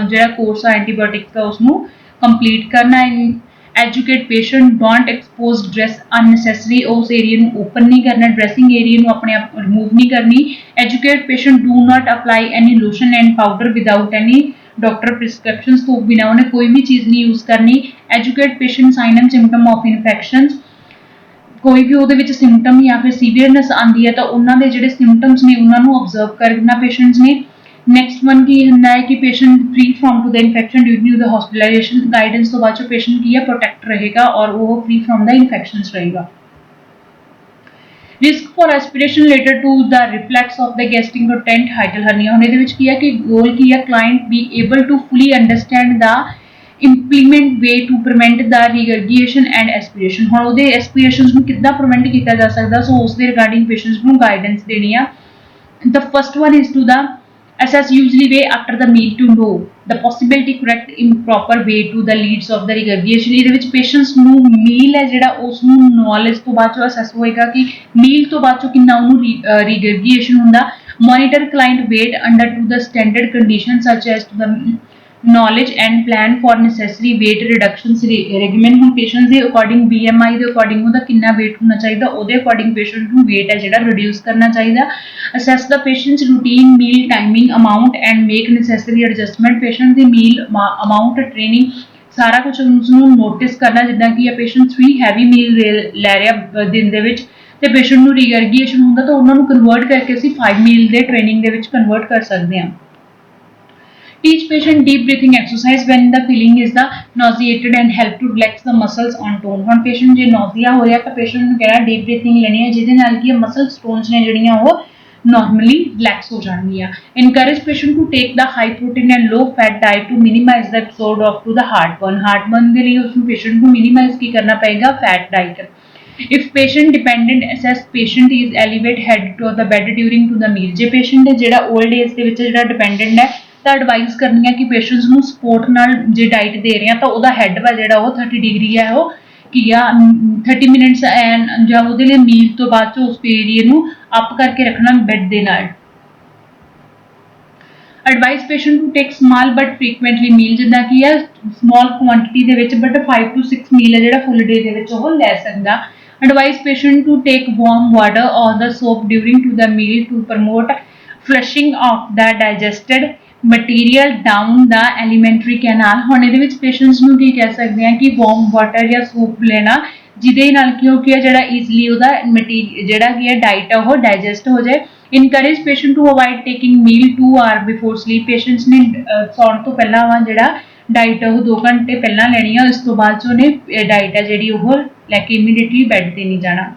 ਜਿਹੜਾ ਕੋਰਸ ਆ ਐਂਟੀਬਾਇਓਟਿਕ ਦਾ ਉਸਨੂੰ ਕੰਪਲੀਟ ਕਰਨਾ ਹੈ. educate patient don't expose dress unnecessary. ਉਸ ਏਰੀਆ ਨੂੰ ਓਪਨ ਨਹੀਂ ਕਰਨਾ ਡਰੈਸਿੰਗ ਏਰੀਆ ਨੂੰ ਆਪਣੇ ਆਪ ਰਿਮੂਵ ਨਹੀਂ ਕਰਨੀ. educate patient do not apply any lotion and powder without any doctor prescriptions ਤੋਂ ਬਿਨਾਂ ਉਹਨੇ ਕੋਈ ਵੀ ਚੀਜ਼ ਨਹੀਂ ਯੂਜ਼ ਕਰਨੀ. educate patient sign and symptom of infections. ਕੋਈ ਵੀ ਉਹਦੇ ਵਿੱਚ ਸਿੰਪਟਮ ਜਾਂ ਫਿਰ ਸੀਵੀਅਰਨੈਸ ਆਉਂਦੀ ਹੈ ਤਾਂ ਉਹਨਾਂ ਦੇ ਜਿਹੜੇ ਸਿੰਪਟਮਸ ਨੇ ਉਹਨਾਂ ਨੂੰ ਆਬਜ਼ਰਵ ਕਰਨਾ ਪੇਸ਼ੈਂਟਸ ਨੇ. ਨੈਕਸਟ ਵਨ ਕੀ ਹੁੰਦਾ ਹੈ ਕਿ patient free from to the infection due to the hospitalisation. Guidance ਤੋਂ ਬਾਅਦ ਚ ਪੇਸ਼ੈਂਟ ਕੀ ਹੈ ਪ੍ਰੋਟੈਕਟ ਰਹੇਗਾ ਔਰ ਉਹ ਫ੍ਰੀ ਫਰੋਮ ਦ ਇਨਫੈਕਸ਼ਨਸ ਰਹੇਗਾ. Risk for aspiration related to the reflex of the gastric content hiatal hernia. ਹੁਣ ਇਹਦੇ ਵਿੱਚ ਕੀ ਹੈ ਕਿ ਗੋਲ ਕੀ ਹੈ client be able to fully understand the implement way to prevent the regurgitation and aspiration. ਹੁਣ ਉਹਦੇ ਐਸਪੀਰੇਸ਼ਨਸ ਨੂੰ ਕਿੱਦਾਂ ਪ੍ਰੀਵੈਂਟ ਕੀਤਾ ਜਾ ਸਕਦਾ ਸੋ ਉਸ ਦੇ ਰਿਗਾਰਡਿੰਗ ਪੇਸ਼ੈਂਟਸ ਨੂੰ ਗਾਈਡੈਂਸ ਦੇਣੀ ਆ. the first one is to the assess usually way after the meal to know the possibility correct improper way to the leads of the regurgitation. ਇਹਦੇ ਵਿੱਚ ਪੇਸ਼ੈਂਟਸ ਨੂੰ ਮੀਲ ਹੈ ਜਿਹੜਾ ਉਸ ਨੂੰ ਨੌਲੇਜ ਤੋਂ ਬਾਅਦ ਚੋਂ ਅਸੈਸ ਹੋਏਗਾ ਕਿ ਮੀਲ ਤੋਂ ਬਾਅਦ ਚੋਂ ਕਿੰਨਾ ਉਹਨੂੰ regurgitation ਹੁੰਦਾ. monitor client weight under to the standard conditions such as to the knowledge and plan for necessary weight reduction regimen। ਹੁਣ ਪੇਸ਼ੈਂਟ ਦੇ ਅਕੋਰਡਿੰਗ BMI ਦੇ ਅਕੋਰਡਿੰਗ ਉਹਦਾ ਕਿੰਨਾ weight ਹੋਣਾ ਚਾਹੀਦਾ, ਉਹਦੇ ਅਕੋਰਡਿੰਗ ਪੇਸ਼ੈਂਟ ਨੂੰ weight ਹੈ ਜਿਹੜਾ ਰਿਡਿਊਸ ਕਰਨਾ ਚਾਹੀਦਾ। assess the patient's routine meal timing amount and make necessary adjustment। Patient the meal amount training ਸਾਰਾ ਕੁਝ ਉਸਨੂੰ ਨੋਟਿਸ ਕਰਨਾ, ਜਿੱਦਾਂ ਕਿ ਇਹ ਪੇਸ਼ੈਂਟ ਵੀ ਹੈਵੀ ਮੀਲ ਲੈ ਰਿਹਾ ਦਿਨ ਦੇ ਵਿੱਚ ਤੇ ਪੇਸ਼ੈਂਟ ਨੂੰ ਰੀਗਰਗੀਏਸ਼ਨ ਹੁੰਦਾ ਤਾਂ ਉਹਨਾਂ ਨੂੰ ਕਨਵਰਟ ਕਰਕੇ ਅਸੀਂ 5 ਮੀਲ ਦੇ ਟ੍ਰੇਨਿੰਗ ਦੇ ਵਿੱਚ ਕਨਵਰਟ ਕਰ ਸਕਦੇ ਹਾਂ। Teach patient deep breathing exercise when the feeling is the nauseated and help to relax the muscles on tone। ਹੁਣ patient ਜੇ nausea ਹੋ ਰਿਹਾ ਤਾਂ patient ਨੂੰ ਕਹਿਣਾ deep breathing ਲੈਣੀ ਹੈ, ਜਿਹਦੇ ਨਾਲ ਕਿ muscle tones ਨੇ ਜਿਹੜੀਆਂ ਉਹ normally relax ਹੋ ਜਾਣਗੀਆਂ। Encourage patient to take the high protein and low fat diet to minimize the episode of to the heartburn। heartburn ਦੇ ਲਈ ਉਸਨੂੰ patient ਨੂੰ minimize ਕੀ ਕਰਨਾ ਪਏਗਾ, fat diet। If patient dependent, assess patient is elevate head to the bed during to the meal। ਜੇ patient ਹੈ ਜਿਹੜਾ old age ਦੇ ਵਿੱਚ ਜਿਹੜਾ dependent ਹੈ ਤਾਂ ਐਡਵਾਈਸ ਕਰਨੀ ਹੈ ਕਿ ਪੇਸ਼ੈਂਟਸ ਨੂੰ ਸਪੋਰਟ ਨਾਲ ਜੇ ਡਾਈਟ ਦੇ ਰਹੇ ਆ ਤਾਂ ਉਹਦਾ ਹੈਡ ਵਾ ਜਿਹੜਾ ਉਹ 30 ਡਿਗਰੀ ਹੈ ਉਹ ਕੀ ਆ 30 ਮਿੰਟਸ ਐਂਡ ਜਾਂ ਉਹਦੇ ਲਈ ਮੀਲ ਤੋਂ ਬਾਅਦ ਚ ਉਸ ਏਰੀਏ ਨੂੰ ਅਪ ਕਰਕੇ ਰੱਖਣਾ ਬੈੱਡ ਦੇ ਨਾਲ। Advise patient to take small but frequently meal, ਜਿੱਦਾਂ ਕਿ ਆ ਸਮਾਲ ਕੁਆਂਟੀਟੀ ਦੇ ਵਿੱਚ ਬਟ 5 to 6 ਮੀਲ ਹੈ ਜਿਹੜਾ ਫੁੱਲ ਡੇ ਦੇ ਵਿੱਚ ਉਹ ਲੈ ਸਕਦਾ। Advise patient to take warm water ਔਰ the soup during to the meal to promote flushing of the digested material down the alimentary canal. ਹੁਣ ਇਹਦੇ ਵਿੱਚ ਪੇਸ਼ੈਂਟਸ ਨੂੰ ਕੀ ਕਹਿ ਸਕਦੇ ਹਾਂ ਕਿ ਵਾਰਮ ਵਾਟਰ ਜਾਂ ਸੂਪ ਲੈਣਾ, ਜਿਹਦੇ ਨਾਲ ਕੀ ਹੋ ਗਿਆ ਜਿਹੜਾ ਈਜ਼ਲੀ ਉਹਦਾ ਮਟੀਰੀਅਲ ਜਿਹੜਾ ਕੀ ਹੈ ਡਾਈਟ ਆ ਉਹ ਡਾਈਜੈਸਟ ਹੋ ਜਾਏ। Encourage patient to avoid taking meal 2 hours before sleep. Patients ਨੇ ਸੌਣ ਤੋਂ ਪਹਿਲਾਂ ਵਾ ਜਿਹੜਾ ਡਾਈਟ ਉਹ 2 ਘੰਟੇ ਪਹਿਲਾਂ ਲੈਣੀ ਆ, ਉਸ ਤੋਂ ਬਾਅਦ ਚ ਉਹਨੇ ਡਾਈਟ ਆ ਜਿਹੜੀ ਉਹ ਲੈ ਕੇ ਇਮੀਡੀਏਟਲੀ ਬੈੱਡ ਤੇ ਨਹੀਂ ਜਾਣਾ।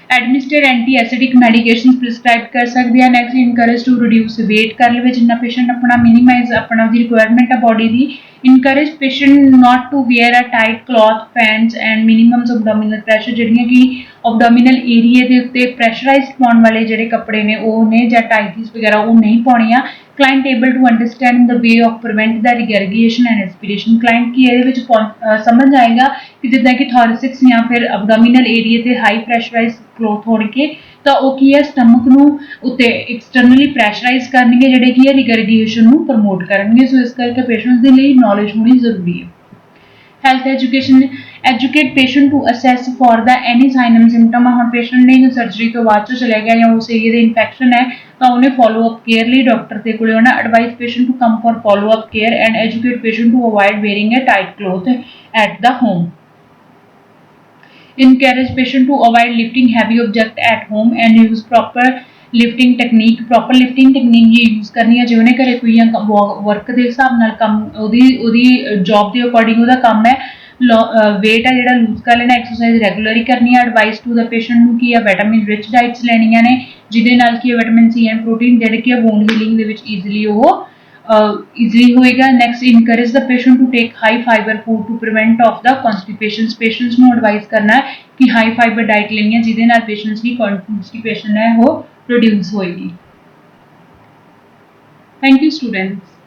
ਐਡਮਿਨਿਸਟਰ ਐਂਟੀ-ਐਸਿਡਿਕ ਮੈਡੀਕੇਸ਼ਨ ਪ੍ਰਿਸਕ੍ਰਾਈਬ ਕਰ ਸਕਦੇ ਆ। Next encourage to reduce weight ਕਰ ਲਵੇ ਜਿੰਨਾ ਪੇਸ਼ੈਂਟ ਆਪਣਾ ਮਿਨੀਮਾਈਜ਼ ਆਪਣਾ ਦੀ ਰਿਕੁਆਇਰਮੈਂਟ ਆ ਬੋਡੀ ਦੀ। Encourage patient not to wear a tight cloth pants and minimums abdominal pressure, ਜਿਹੜੀਆਂ ਕਿ ਅਬਡੋਮੀਨਲ ਏਰੀਏ ਦੇ ਉੱਤੇ ਪ੍ਰੈਸ਼ਰਾਈਜ਼ ਪਾਉਣ ਵਾਲੇ ਜਿਹੜੇ ਕੱਪੜੇ ਨੇ ਉਹ ਨੇ ਜਾਂ ਟਾਈਟੀਜ਼ ਵਗੈਰਾ ਉਹ ਨਹੀਂ ਪਾਉਣੀਆਂ। client able to understand the way of prevent the regurgitation and aspiration। client ਕੀ ਇਹਦੇ ਵਿੱਚ ਸਮਝ ਆਏਗਾ ਕਿ ਜਿੱਦਾਂ ਕਿ ਥੋਰੈਸਿਕਸ ਜਾਂ ਫਿਰ ਅਬਡੋਮੀਨਲ ਏਰੀਏ ਤੇ ਹਾਈ ਪ੍ਰੈਸ਼ਰਾਈਜ਼ ਕਲੋਥ ਹੋਣ ਕੇ ਤਾਂ ਉਹ ਕੀ ਹੈ ਸਟਮਕ ਨੂੰ ਉੱਤੇ ਐਕਸਟਰਨਲੀ ਪ੍ਰੈਸ਼ਰਾਈਜ਼ ਕਰਨਗੇ ਜਿਹੜੇ ਕੀ ਹੈ ਰਿਗਰਗੀਏਸ਼ਨ ਨੂੰ ਪ੍ਰਮੋਟ ਕਰਨਗੇ। ਸੋ ਇਸ ਕਰਕੇ ਪੇਸ਼ੈਂਟਸ ਦੇ ਲਈ ਨੌਲੇਜ ਹੋਣੀ ਜ਼ਰੂਰੀ ਹੈ। Health education educate patient to assess for the any sign and symptom. ਹੁਣ ਪੇਸ਼ੈਂਟ ਨੇ ਸਰਜਰੀ ਤੋਂ ਬਾਅਦ ਚੋਂ ਚਲੇ ਗਿਆ ਜਾਂ ਉਸ ਏਰੀਏ ਦੇ ਇਨਫੈਕਸ਼ਨ ਹੈ ਤਾਂ ਉਹਨੇ ਫੋਲੋ ਅਪ ਕੇਅਰ ਲਈ ਡਾਕਟਰ ਦੇ ਕੋਲ ਆਉਣਾ। Advice patient to come for follow up care and educate patient to avoid wearing a tight cloth at the home. Encourage patient to avoid lifting heavy object at home and use proper lifting technique। proper lifting technique ये use करनी है। जो ने घरे कोई work के हिसाब नाल काम ओदी जॉब के अकॉर्डिंग ਉਹਦਾ ਕੰਮ ਹੈ weight ਹੈ ਜਿਹੜਾ ਲੂਜ਼ ਕਰ ਲੈਣਾ। ਐਕਸਰਸਾਈਜ਼ ਰੈਗੂਲਰਲੀ ਕਰਨੀ ਹੈ। ਐਡਵਾਈਸ ਟੂ ਦਾ ਪੇਸ਼ੈਂਟ ਨੂੰ ਕੀ ਹੈ ਵਿਟਾਮਿਨ ਰਿਚ ਡਾਈਟਸ ਲੈਣੀਆਂ ਨੇ, ਜਿਹਦੇ ਨਾਲ ਕੀ ਹੈ ਵਿਟਾਮਿਨ ਸੀ ਐਂਡ ਪ੍ਰੋਟੀਨ ਜਿਹੜੇ ਕਿ ਵੂੰਡ ਹੀਲਿੰਗ ਦੇ ਵਿੱਚ ਈਜ਼ੀਲੀ ਉਹ easily ਹੋਏਗਾ। next encourage the patient to take high fiber food to prevent of the constipation। patients ਨੂੰ advise ਕਰਨਾ ਹੈ ਕਿ high fiber diet ਲੈਣੀ ਹੈ ਜਿਹਦੇ ਨਾਲ patients ਦੀ constipation ਹੈ ਉਹ reduce ਹੋਏਗੀ। thank you students।